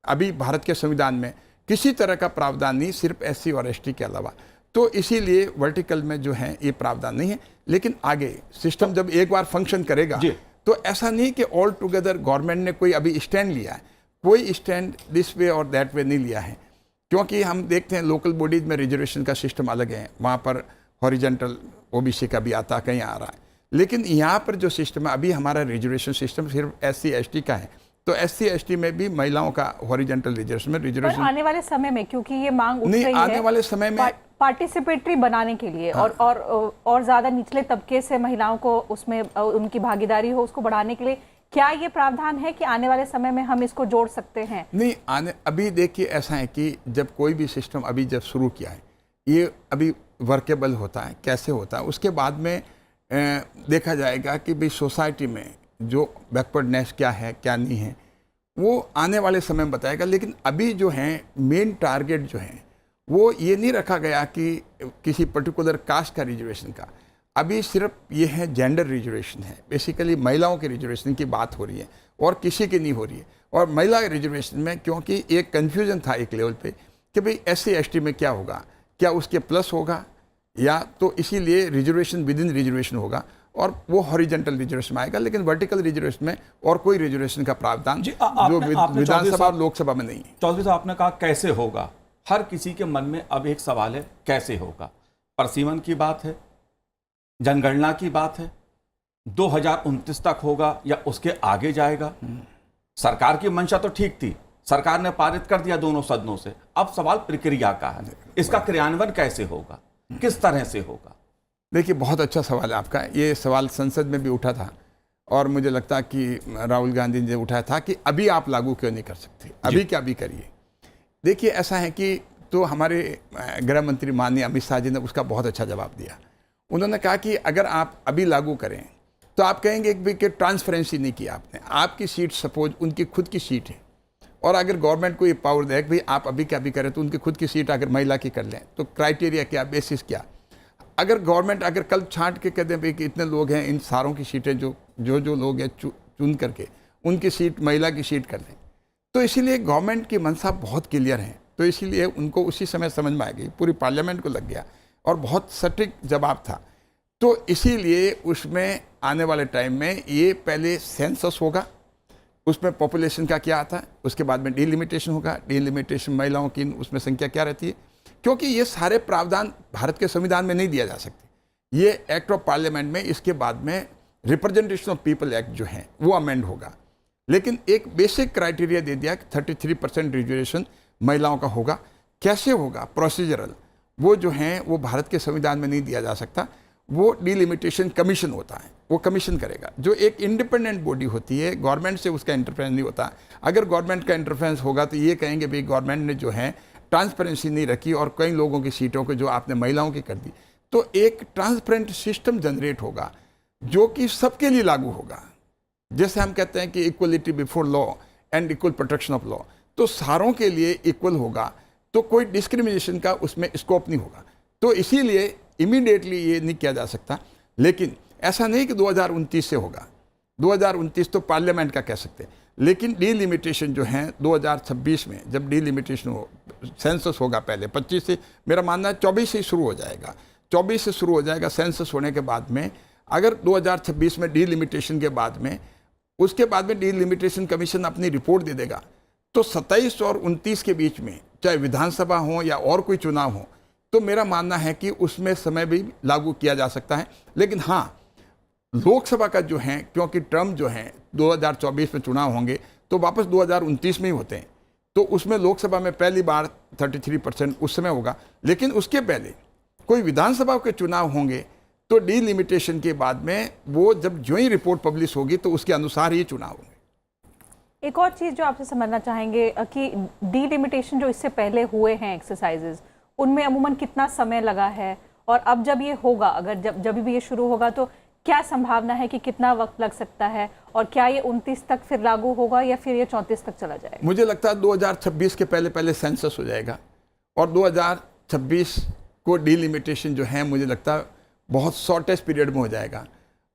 अभी भारत के संविधान में किसी तरह का प्रावधान नहीं, सिर्फ SC और ST के अलावा, तो इसीलिए वर्टिकल में जो है ये प्रावधान नहीं है। लेकिन आगे सिस्टम जब एक बार फंक्शन करेगा, तो ऐसा नहीं कि ऑल टुगेदर गवर्नमेंट ने कोई अभी स्टैंड लिया है, कोई स्टैंड दिस वे और दैट वे नहीं लिया है। क्योंकि हम देखते हैं लोकल बॉडीज में रिजर्वेशन का सिस्टम अलग है, वहाँ पर हॉरिजेंटल OBC का भी आता, कहीं आ रहा है। लेकिन यहाँ पर जो सिस्टम है, अभी हमारा रिजर्वेशन सिस्टम सिर्फ SC ST का है, तो SC ST में भी महिलाओं का हॉरिजेंटल रिजर्वेशन में रिजर्वेशन आने वाले समय में, क्योंकि ये मांग उठ रही है आने वाले समय में पार्टिसिपेटरी बनाने के लिए, और ज्यादा निचले तबके से महिलाओं को उसमें उनकी भागीदारी हो, उसको बढ़ाने के लिए क्या ये प्रावधान है कि आने वाले समय में हम इसको जोड़ सकते हैं? नहीं, अभी देखिए, ऐसा है कि जब कोई भी सिस्टम अभी जब शुरू किया है, ये अभी वर्केबल होता है, कैसे होता है, उसके बाद में देखा जाएगा कि भाई सोसाइटी में जो बैकवर्डनेस क्या है क्या नहीं है, वो आने वाले समय में बताएगा। लेकिन अभी जो है मेन टारगेट जो है, वो ये नहीं रखा गया कि किसी पर्टिकुलर कास्ट का रिजर्वेशन का, अभी सिर्फ ये है जेंडर रिजर्वेशन है, बेसिकली महिलाओं के रिजर्वेशन की बात हो रही है और किसी की नहीं हो रही है। और महिला रिजर्वेशन में क्योंकि एक कन्फ्यूजन था एक लेवल पे कि भाई SC ST में क्या होगा, क्या उसके प्लस होगा, या तो इसीलिए रिजर्वेशन विद इन रिजर्वेशन होगा और वो हॉरिजेंटल रिजर्वेशन में आएगा। लेकिन वर्टिकल रिजर्वेशन में और कोई रिजर्वेशन का प्रावधान जो विधानसभा और लोकसभा में नहीं है। चौधरी साहब, आपने कहा कैसे होगा, हर किसी के मन में अब एक सवाल है, कैसे होगा? परसीमन की बात है, जनगणना की बात है, 2029 तक होगा या उसके आगे जाएगा? सरकार की मंशा तो ठीक थी, सरकार ने पारित कर दिया दोनों सदनों से। अब सवाल प्रक्रिया का है, इसका क्रियान्वयन कैसे होगा, किस तरह से होगा? देखिए, बहुत अच्छा सवाल है आपका। ये सवाल संसद में भी उठा था और मुझे लगता है कि राहुल गांधी ने उठाया था कि अभी आप लागू क्यों नहीं कर सकते, अभी क्या अभी करिए। देखिए, ऐसा है कि तो हमारे गृह मंत्री माननीय अमित शाह जी ने उसका बहुत अच्छा जवाब दिया। उन्होंने कहा कि अगर आप अभी लागू करें तो आप कहेंगे कि ट्रांसपेरेंसी नहीं किया आपने। आपकी सीट सपोज उनकी खुद की सीट है, और अगर गवर्नमेंट को ये पावर दे कि भाई आप अभी क्या भी करें, तो उनकी खुद की सीट अगर महिला की कर लें तो क्राइटेरिया क्या, बेसिस क्या? अगर गवर्नमेंट अगर कल छांट के कह दें भाई कि इतने लोग हैं, इन सारों की सीटें जो लोग हैं चुन करके उनकी सीट महिला की सीट कर लें, तो इसीलिए गवर्नमेंट की मंशा बहुत क्लियर है। तो इसीलिए उनको उसी समय समझ में आ गई, पूरी पार्लियामेंट को लग गया और बहुत सटीक जवाब था। तो इसीलिए उसमें आने वाले टाइम में ये पहले सेंसस होगा, उसमें पॉपुलेशन का क्या आता है, उसके बाद में डिलिमिटेशन होगा। डिलिमिटेशन महिलाओं की उसमें संख्या क्या रहती है, क्योंकि ये सारे प्रावधान भारत के संविधान में नहीं दिया जा सकते। ये एक्ट ऑफ पार्लियामेंट में इसके बाद में रिप्रेजेंटेशन ऑफ पीपल एक्ट जो है वो अमेंड होगा। लेकिन एक बेसिक क्राइटेरिया दे दिया कि 33% रिजर्वेशन महिलाओं का होगा। कैसे होगा, प्रोसीजरल, वो जो हैं वो भारत के संविधान में नहीं दिया जा सकता। वो डिलिमिटेशन कमीशन होता है, वो कमीशन करेगा, जो एक इंडिपेंडेंट बॉडी होती है, गवर्नमेंट से उसका इंटरफेरेंस नहीं होता। अगर गवर्नमेंट का इंटरफेरेंस होगा तो ये कहेंगे भाई गवर्नमेंट ने जो है ट्रांसपेरेंसी नहीं रखी और कई लोगों की सीटों को जो आपने महिलाओं की कर दी। तो एक ट्रांसपेरेंट सिस्टम जनरेट होगा जो कि सबके लिए लागू होगा। जैसे हम कहते हैं कि equality before law and equal protection of law, तो सारों के लिए इक्वल होगा, तो कोई डिस्क्रिमिनेशन का उसमें स्कोप नहीं होगा। तो इसीलिए इमीडिएटली ये नहीं किया जा सकता। लेकिन ऐसा नहीं कि 2029 से होगा, 2029 तो पार्लियामेंट का कह सकते हैं, लेकिन डिलिमिटेशन जो है 2026 में, जब डिलिमिटेशन हो, सेंसस होगा पहले 25 से, मेरा मानना है 24 से शुरू हो जाएगा। 24 से शुरू हो जाएगा सेंसस होने के बाद में। अगर 2026 में डिलिमिटेशन के बाद में, उसके बाद में डिलिमिटेशन कमीशन अपनी रिपोर्ट दे देगा, तो 27 और 29 के बीच में चाहे विधानसभा हो या और कोई चुनाव हो, तो मेरा मानना है कि उसमें समय भी लागू किया जा सकता है। लेकिन हाँ, लोकसभा का जो है, क्योंकि टर्म जो है 2024 में चुनाव होंगे तो वापस 2029 में ही होते हैं, तो उसमें लोकसभा में पहली बार 33% उस समय होगा। लेकिन उसके पहले कोई विधानसभा के चुनाव होंगे तो डिलिमिटेशन के बाद में वो जब जो ही रिपोर्ट पब्लिश होगी तो उसके अनुसार ही चुनाव होंगे। एक और चीज़ जो आपसे समझना चाहेंगे कि डिलिमिटेशन जो इससे पहले हुए हैं एक्सरसाइजेज, उनमें अमूमन कितना समय लगा है, और अब जब ये होगा, अगर जब भी ये शुरू होगा तो क्या संभावना है कि कितना वक्त लग सकता है, और क्या ये 29 तक फिर लागू होगा या फिर ये 34 तक चला जाएगा? मुझे लगता है 2026 के पहले पहले सेंसस हो जाएगा और 2026 को डिलिमिटेशन जो है मुझे लगता है बहुत शॉर्टेस्ट पीरियड में हो जाएगा।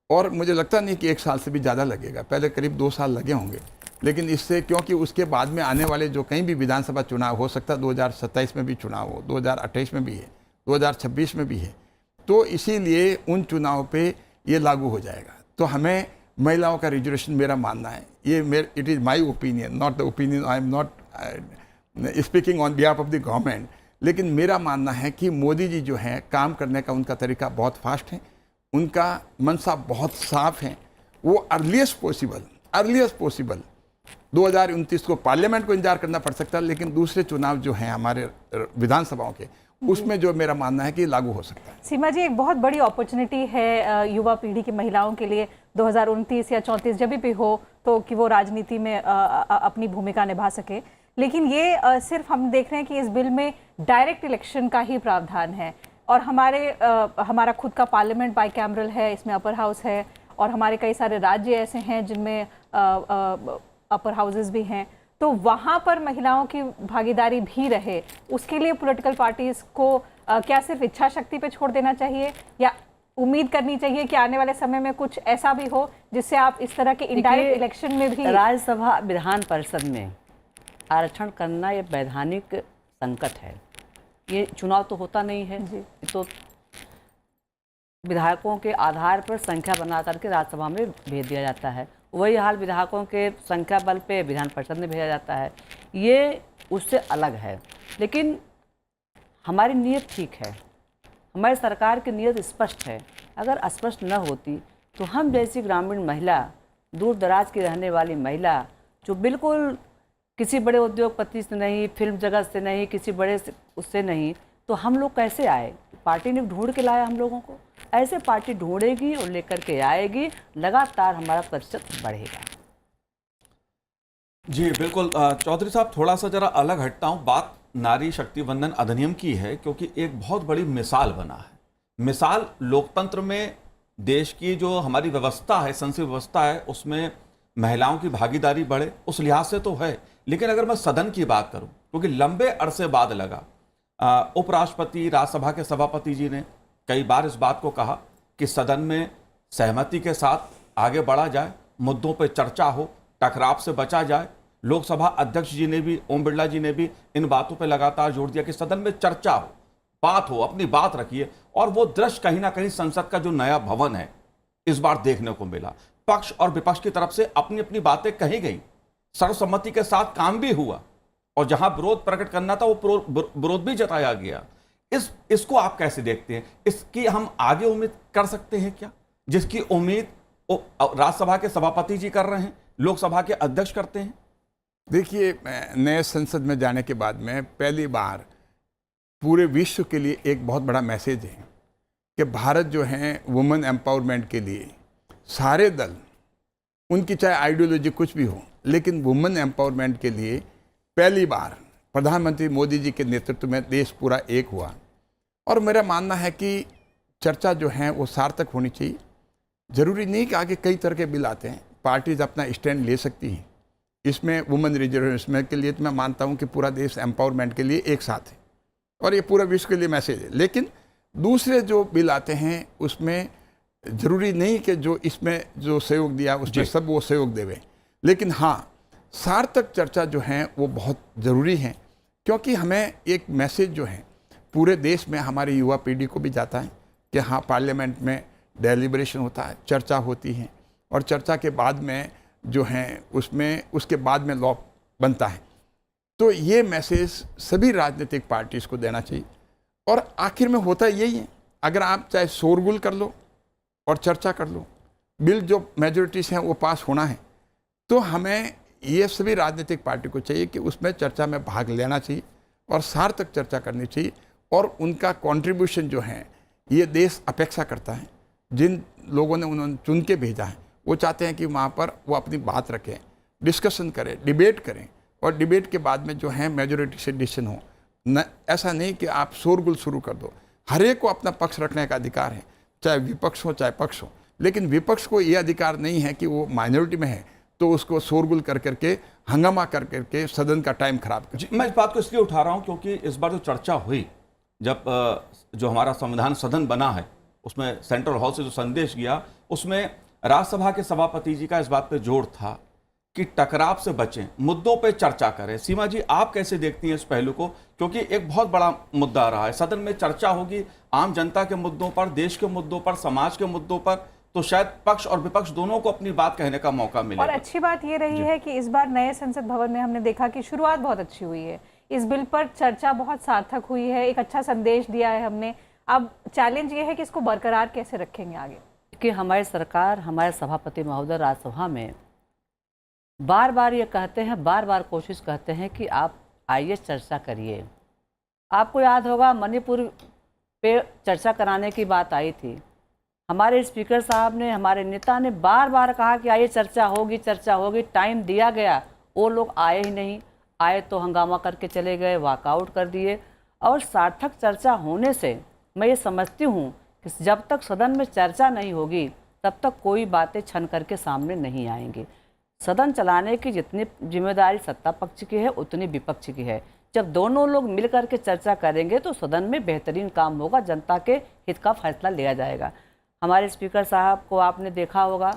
और मुझे लगता नहीं कि 1 साल से भी ज़्यादा लगेगा, पहले करीब 2 साल लगे होंगे। लेकिन इससे, क्योंकि उसके बाद में आने वाले जो कहीं भी विधानसभा चुनाव हो सकता है, 2027 में भी चुनाव हो, 2028 में भी है, 2026 में भी है, तो इसीलिए उन चुनाव पे ये लागू हो जाएगा। तो हमें महिलाओं का रिजर्वेशन, मेरा मानना है, ये it is my opinion, not the opinion, I am not speaking on behalf of the government, लेकिन मेरा मानना है कि मोदी जी जो हैं, काम करने का उनका तरीका बहुत फास्ट है, उनका मनसा बहुत साफ है। वो अर्लीस्ट पॉसिबल 2029 को पार्लियामेंट को इंतजार करना पड़ सकता है, लेकिन दूसरे चुनाव जो हैं हमारे विधानसभाओं के, उसमें जो मेरा मानना है कि लागू हो सकता है। सीमा जी, एक बहुत बड़ी अपॉर्चुनिटी है युवा पीढ़ी की महिलाओं के लिए 2029 या 34 जब भी हो, तो कि वो राजनीति में अपनी भूमिका निभा सके। लेकिन ये सिर्फ हम देख रहे हैं कि इस बिल में डायरेक्ट इलेक्शन का ही प्रावधान है, और हमारा खुद का पार्लियामेंट बाई कैमरल है, इसमें अपर हाउस है, और हमारे कई सारे राज्य ऐसे हैं जिनमें अपर हाउसेस भी हैं। तो वहाँ पर महिलाओं की भागीदारी भी रहे, उसके लिए पॉलिटिकल पार्टीज को क्या सिर्फ इच्छा शक्ति पे छोड़ देना चाहिए, या उम्मीद करनी चाहिए कि आने वाले समय में कुछ ऐसा भी हो जिससे आप इस तरह के इनडायरेक्ट इलेक्शन में भी? राज्यसभा विधान परिषद में आरक्षण करना ये वैधानिक संकट है। ये चुनाव तो होता नहीं है, ये तो विधायकों के आधार पर संख्या बना करके राज्यसभा में भेज दिया जाता है। वही हाल विधायकों के संख्या बल पे विधान परिषद में भेजा जाता है। ये उससे अलग है। लेकिन हमारी नीयत ठीक है, हमारी सरकार की नीयत स्पष्ट है। अगर स्पष्ट न होती तो हम जैसी ग्रामीण महिला, दूर दराज की रहने वाली महिला, जो बिल्कुल किसी बड़े उद्योगपति से नहीं, फिल्म जगत से नहीं, किसी बड़े उससे नहीं, तो हम लोग कैसे आए? पार्टी ने ढूंढ के लाया हम लोगों को। ऐसे पार्टी ढूंढेगी और लेकर के आएगी, लगातार हमारा प्रतिशत बढ़ेगा। जी बिल्कुल। चौधरी साहब, थोड़ा सा जरा अलग हटता हूँ, बात नारी शक्ति वंदन अधिनियम की है, क्योंकि एक बहुत बड़ी मिसाल बना है। मिसाल लोकतंत्र में देश की जो हमारी व्यवस्था है, संसदीय व्यवस्था है, उसमें महिलाओं की भागीदारी बढ़े, उस लिहाज से तो है। लेकिन अगर मैं सदन की बात करूं, क्योंकि लंबे अरसे बाद लगा, उपराष्ट्रपति, राज्यसभा के सभापति जी ने कई बार इस बात को कहा कि सदन में सहमति के साथ आगे बढ़ा जाए, मुद्दों पर चर्चा हो, टकराव से बचा जाए। लोकसभा अध्यक्ष जी ने भी, ओम बिरला जी ने भी इन बातों पर लगातार जोर दिया कि सदन में चर्चा हो, बात हो, अपनी बात रखिए। और वो दृश्य कहीं ना कहीं संसद का जो नया भवन है इस बार देखने को मिला। पक्ष और विपक्ष की तरफ से अपनी अपनी बातें कही गई, सर्वसम्मति के साथ काम भी हुआ, और जहां विरोध प्रकट करना था वो विरोध भी जताया गया। इसको आप कैसे देखते हैं? इसकी हम आगे उम्मीद कर सकते हैं क्या, जिसकी उम्मीद राज्यसभा के सभापति जी कर रहे हैं, लोकसभा के अध्यक्ष करते हैं? देखिए, नए संसद में जाने के बाद में पहली बार पूरे विश्व के लिए एक बहुत बड़ा मैसेज है कि भारत जो है वुमेन एम्पावरमेंट के लिए सारे दल, उनकी चाहे आइडियोलॉजी कुछ भी हो, लेकिन वुमेन एम्पावरमेंट के लिए पहली बार प्रधानमंत्री मोदी जी के नेतृत्व में देश पूरा एक हुआ। और मेरा मानना है कि चर्चा जो है वो सार्थक होनी चाहिए। ज़रूरी नहीं कि आगे कई तरह के बिल आते हैं, पार्टीज अपना स्टैंड ले सकती हैं। इसमें वुमेन रिजर्वेशन के लिए तो मैं मानता हूँ कि पूरा देश एम्पावरमेंट के लिए एक साथ है और ये पूरा विश्व के लिए मैसेज है। लेकिन दूसरे जो बिल आते हैं उसमें ज़रूरी नहीं कि जो इसमें जो सहयोग दिया उसमें सब वो सहयोग देवे, लेकिन हाँ, सार्थक चर्चा जो है वो बहुत ज़रूरी है, क्योंकि हमें एक मैसेज जो है पूरे देश में हमारी युवा पीढ़ी को भी जाता है कि हाँ, पार्लियामेंट में डेलिब्रेशन होता है, चर्चा होती है, और चर्चा के बाद में जो है उसमें उसके बाद में लॉ बनता है। तो ये मैसेज सभी राजनीतिक पार्टीज़ को देना चाहिए। और आखिर में होता यही है, अगर आप चाहे शोरगुल कर लो और चर्चा कर लो, बिल जो मेजोरिटीज हैं वो पास होना है, तो हमें ये सभी राजनीतिक पार्टी को चाहिए कि उसमें चर्चा में भाग लेना चाहिए और सार्थक चर्चा करनी चाहिए। और उनका कंट्रीब्यूशन जो है ये देश अपेक्षा करता है। जिन लोगों ने उन्होंने चुन के भेजा है वो चाहते हैं कि वहाँ पर वो अपनी बात रखें, डिस्कशन करें, डिबेट करें, और डिबेट के बाद में जो है मेजोरिटी से डिसीजन हो। न ऐसा नहीं कि आप शोरगुल शुरू कर दो। हर एक को अपना पक्ष रखने का अधिकार है, चाहे विपक्ष हो चाहे पक्ष हो, लेकिन विपक्ष को ये अधिकार नहीं है कि वो माइनॉरिटी में है तो उसको शोरगुल कर करके, हंगामा कर करके सदन का टाइम खराब कर। मैं इस बात को इसलिए उठा रहा हूं क्योंकि इस बार जो चर्चा हुई, जब जो हमारा संविधान सदन बना है उसमें सेंट्रल हॉल से जो संदेश गया, उसमें राज्यसभा के सभापति जी का इस बात पे जोर था कि टकराव से बचें, मुद्दों पे चर्चा करें। सीमा जी, आप कैसे देखती हैं इस पहलू को? क्योंकि एक बहुत बड़ा मुद्दा रहा है, सदन में चर्चा होगी आम जनता के मुद्दों पर, देश के मुद्दों पर, समाज के मुद्दों पर, तो शायद पक्ष और विपक्ष दोनों को अपनी बात कहने का मौका मिले। और अच्छी बात ये रही है कि इस बार नए संसद भवन में हमने देखा कि शुरुआत बहुत अच्छी हुई है, इस बिल पर चर्चा बहुत सार्थक हुई है, एक अच्छा संदेश दिया है हमने। अब चैलेंज ये है कि इसको बरकरार कैसे रखेंगे आगे। कि हमारी सरकार, हमारे सभापति महोदय राज्यसभा में बार बार ये कहते हैं, बार बार कोशिश करते हैं कि आप आइए चर्चा करिए। आपको याद होगा मणिपुर पे चर्चा कराने की बात आई थी, हमारे स्पीकर साहब ने, हमारे नेता ने बार बार कहा कि आइए चर्चा होगी, चर्चा होगी। टाइम दिया गया, वो लोग आए ही नहीं, आए तो हंगामा करके चले गए, वॉकआउट कर दिए। और सार्थक चर्चा होने से मैं ये समझती हूँ कि जब तक सदन में चर्चा नहीं होगी तब तक कोई बातें छन करके सामने नहीं आएंगी। सदन चलाने की जितनी जिम्मेदारी सत्ता पक्ष की है उतनी विपक्ष की है। जब दोनों लोग मिल करके चर्चा करेंगे तो सदन में बेहतरीन काम होगा, जनता के हित का फैसला लिया जाएगा। हमारे स्पीकर साहब को आपने देखा होगा,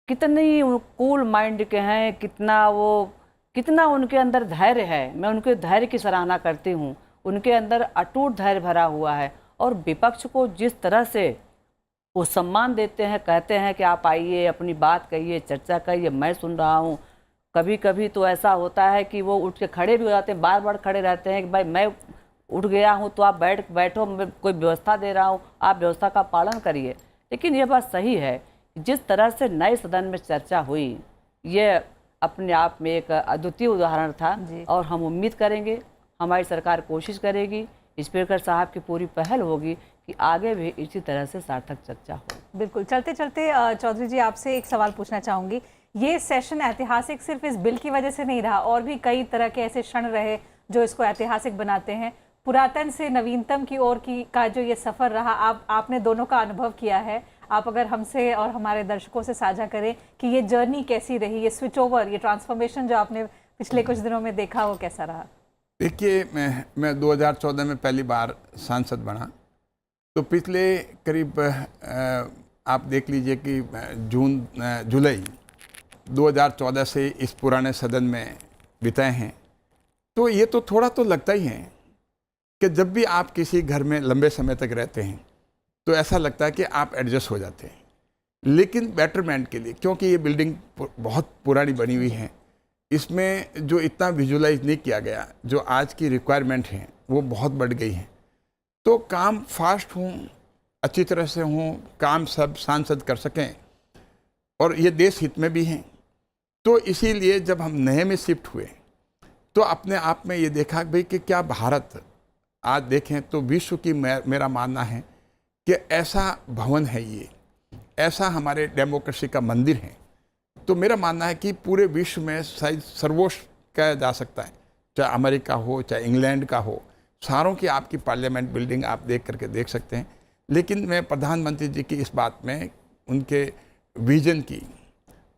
कितनी कूल माइंड के हैं, कितना उनके अंदर धैर्य है। मैं उनके धैर्य की सराहना करती हूँ, उनके अंदर अटूट धैर्य भरा हुआ है। और विपक्ष को जिस तरह से वो सम्मान देते हैं, कहते हैं कि आप आइए, अपनी बात कहिए, चर्चा करिए, मैं सुन रहा हूँ। कभी कभी तो ऐसा होता है कि वो उठ के खड़े भी हो जाते हैं, बार बार खड़े रहते हैं कि भाई मैं उठ गया हूँ तो आप बैठो, मैं कोई व्यवस्था दे रहा हूँ, आप व्यवस्था का पालन करिए। लेकिन ये बात सही है कि जिस तरह से नए सदन में चर्चा हुई, ये अपने आप में एक अद्वितीय उदाहरण था। और हम उम्मीद करेंगे, हमारी सरकार कोशिश करेगी, स्पीकर साहब की पूरी पहल होगी कि आगे भी इसी तरह से सार्थक चर्चा हो। बिल्कुल। चलते चलते चौधरी जी, आपसे एक सवाल पूछना चाहूँगी। ये सेशन ऐतिहासिक सिर्फ इस बिल की वजह से नहीं रहा, और भी कई तरह के ऐसे क्षण रहे जो इसको ऐतिहासिक बनाते हैं। पुरातन से नवीनतम की ओर का जो ये सफ़र रहा, आपने दोनों का अनुभव किया है। आप अगर हमसे और हमारे दर्शकों से साझा करें कि ये जर्नी कैसी रही, ये स्विच ओवर, ये ट्रांसफॉर्मेशन जो आपने पिछले कुछ दिनों में देखा, वो कैसा रहा? देखिए, मैं 2014 में पहली बार सांसद बना, तो पिछले करीब आप देख लीजिए कि जुलाई 2014 से इस पुराने सदन में बिताए हैं। तो ये तो थोड़ा तो लगता ही है कि जब भी आप किसी घर में लंबे समय तक रहते हैं तो ऐसा लगता है कि आप एडजस्ट हो जाते हैं, लेकिन बेटरमेंट के लिए, क्योंकि ये बिल्डिंग बहुत पुरानी बनी हुई है, इसमें जो इतना विजुलाइज नहीं किया गया, जो आज की रिक्वायरमेंट है वो बहुत बढ़ गई है। तो काम फास्ट हों, अच्छी तरह से हों, काम सब सांसद कर सकें और ये देश हित में भी हैं। तो इसीलिए जब हम नए में शिफ्ट हुए तो अपने आप में ये देखा भाई कि क्या भारत आज देखें तो विश्व की मेरा मानना है कि ऐसा भवन है, ये ऐसा हमारे डेमोक्रेसी का मंदिर है। तो मेरा मानना है कि पूरे विश्व में शायद सर्वोच्च कहा जा सकता है, चाहे अमेरिका हो चाहे इंग्लैंड का हो, सारों की आपकी पार्लियामेंट बिल्डिंग आप देख करके देख सकते हैं। लेकिन मैं प्रधानमंत्री जी की इस बात में, उनके विजन की,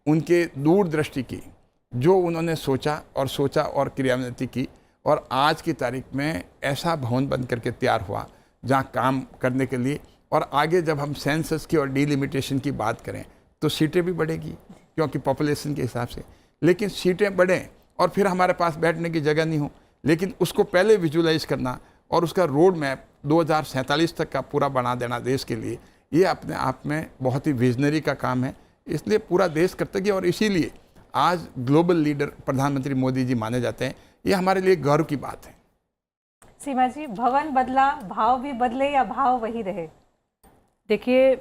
उनके दूरदृष्टि की, जो उन्होंने सोचा और क्रियान्वित की, और आज की तारीख में ऐसा भवन बन करके तैयार हुआ जहाँ काम करने के लिए। और आगे जब हम सेंसस की और डिलिमिटेशन की बात करें तो सीटें भी बढ़ेगी, क्योंकि पॉपुलेशन के हिसाब से, लेकिन सीटें बढ़ें और फिर हमारे पास बैठने की जगह नहीं हो, लेकिन उसको पहले विजुलाइज करना और उसका रोड मैप 2047 तक का पूरा बना देना देश के लिए, ये अपने आप में बहुत ही विजनरी का काम है। इसलिए पूरा देश कृतज्ञ, और इसीलिए आज ग्लोबल लीडर प्रधानमंत्री मोदी जी माने जाते हैं। ये हमारे लिए गर्व की बात है। सीमा जी, भवन बदला, भाव भी बदले या भाव वही रहे? देखिए,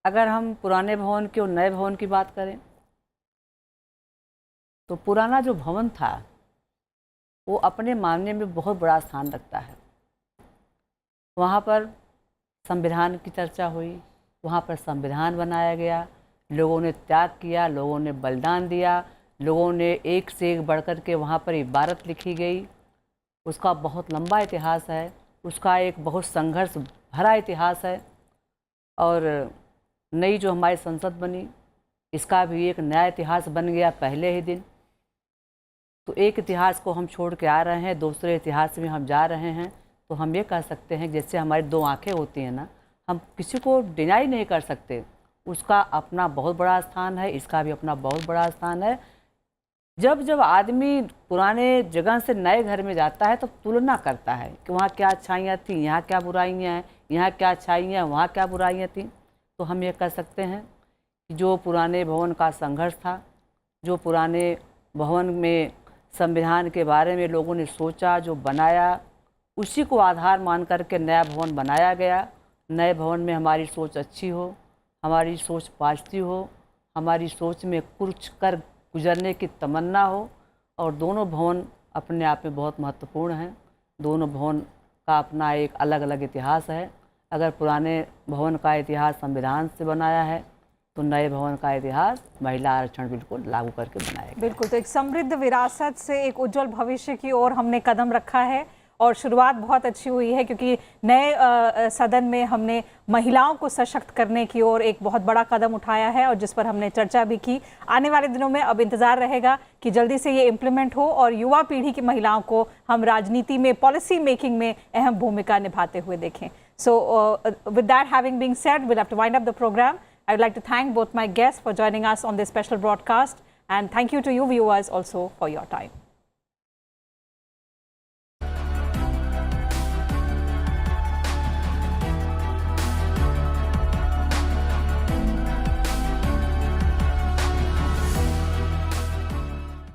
अगर हम पुराने भवन की और नए भवन की बात करें तो पुराना जो भवन था वो अपने मायने में बहुत बड़ा स्थान रखता है। वहाँ पर संविधान की चर्चा हुई, वहाँ पर संविधान बनाया गया, लोगों ने त्याग किया, लोगों ने बलिदान दिया, लोगों ने एक से एक बढ़कर के वहाँ पर इबारत लिखी गई। उसका बहुत लंबा इतिहास है, उसका एक बहुत संघर्ष भरा इतिहास है। और नई जो हमारी संसद बनी, इसका भी एक नया इतिहास बन गया पहले ही दिन। तो एक इतिहास को हम छोड़ के आ रहे हैं, दूसरे इतिहास में हम जा रहे हैं। तो हम ये कह सकते हैं, जैसे हमारी दो आंखें होती हैं ना, हम किसी को डिनाई नहीं कर सकते, उसका अपना बहुत बड़ा स्थान है, इसका भी अपना बहुत बड़ा स्थान है। जब जब आदमी पुराने जगह से नए घर में जाता है तो तुलना करता है कि वहाँ क्या अच्छाइयाँ थी, यहाँ क्या बुराइयाँ हैं, यहाँ क्या अच्छाइयाँ, वहाँ क्या बुराइयाँ थी। तो हम ये कह सकते हैं कि जो पुराने भवन का संघर्ष था, जो पुराने भवन में संविधान के बारे में लोगों ने सोचा, जो बनाया, उसी को आधार मान करके नया भवन बनाया गया। नए भवन में हमारी सोच अच्छी हो, हमारी सोच पॉजिटिव हो, हमारी सोच में कुछ कर गुजरने की तमन्ना हो। और दोनों भवन अपने आप में बहुत महत्वपूर्ण हैं। दोनों भवन का अपना एक अलग अलग इतिहास है। अगर पुराने भवन का इतिहास संविधान से बनाया है तो नए भवन का इतिहास महिला आरक्षण बिल्कुल लागू करके बनाया गया। बिल्कुल, तो एक समृद्ध विरासत से एक उज्जवल भविष्य की ओर हमने कदम रखा है और शुरुआत बहुत अच्छी हुई है, क्योंकि नए सदन में हमने महिलाओं को सशक्त करने की ओर एक बहुत बड़ा कदम उठाया है और जिस पर हमने चर्चा भी की। आने वाले दिनों में अब इंतजार रहेगा कि जल्दी से ये इम्प्लीमेंट हो और युवा पीढ़ी की महिलाओं को हम राजनीति में, पॉलिसी मेकिंग में अहम भूमिका निभाते हुए देखें। So with that having been said, we'll have to wind up the program. I would like to thank both my guests for joining us on this special broadcast, and thank you to you viewers also for your time.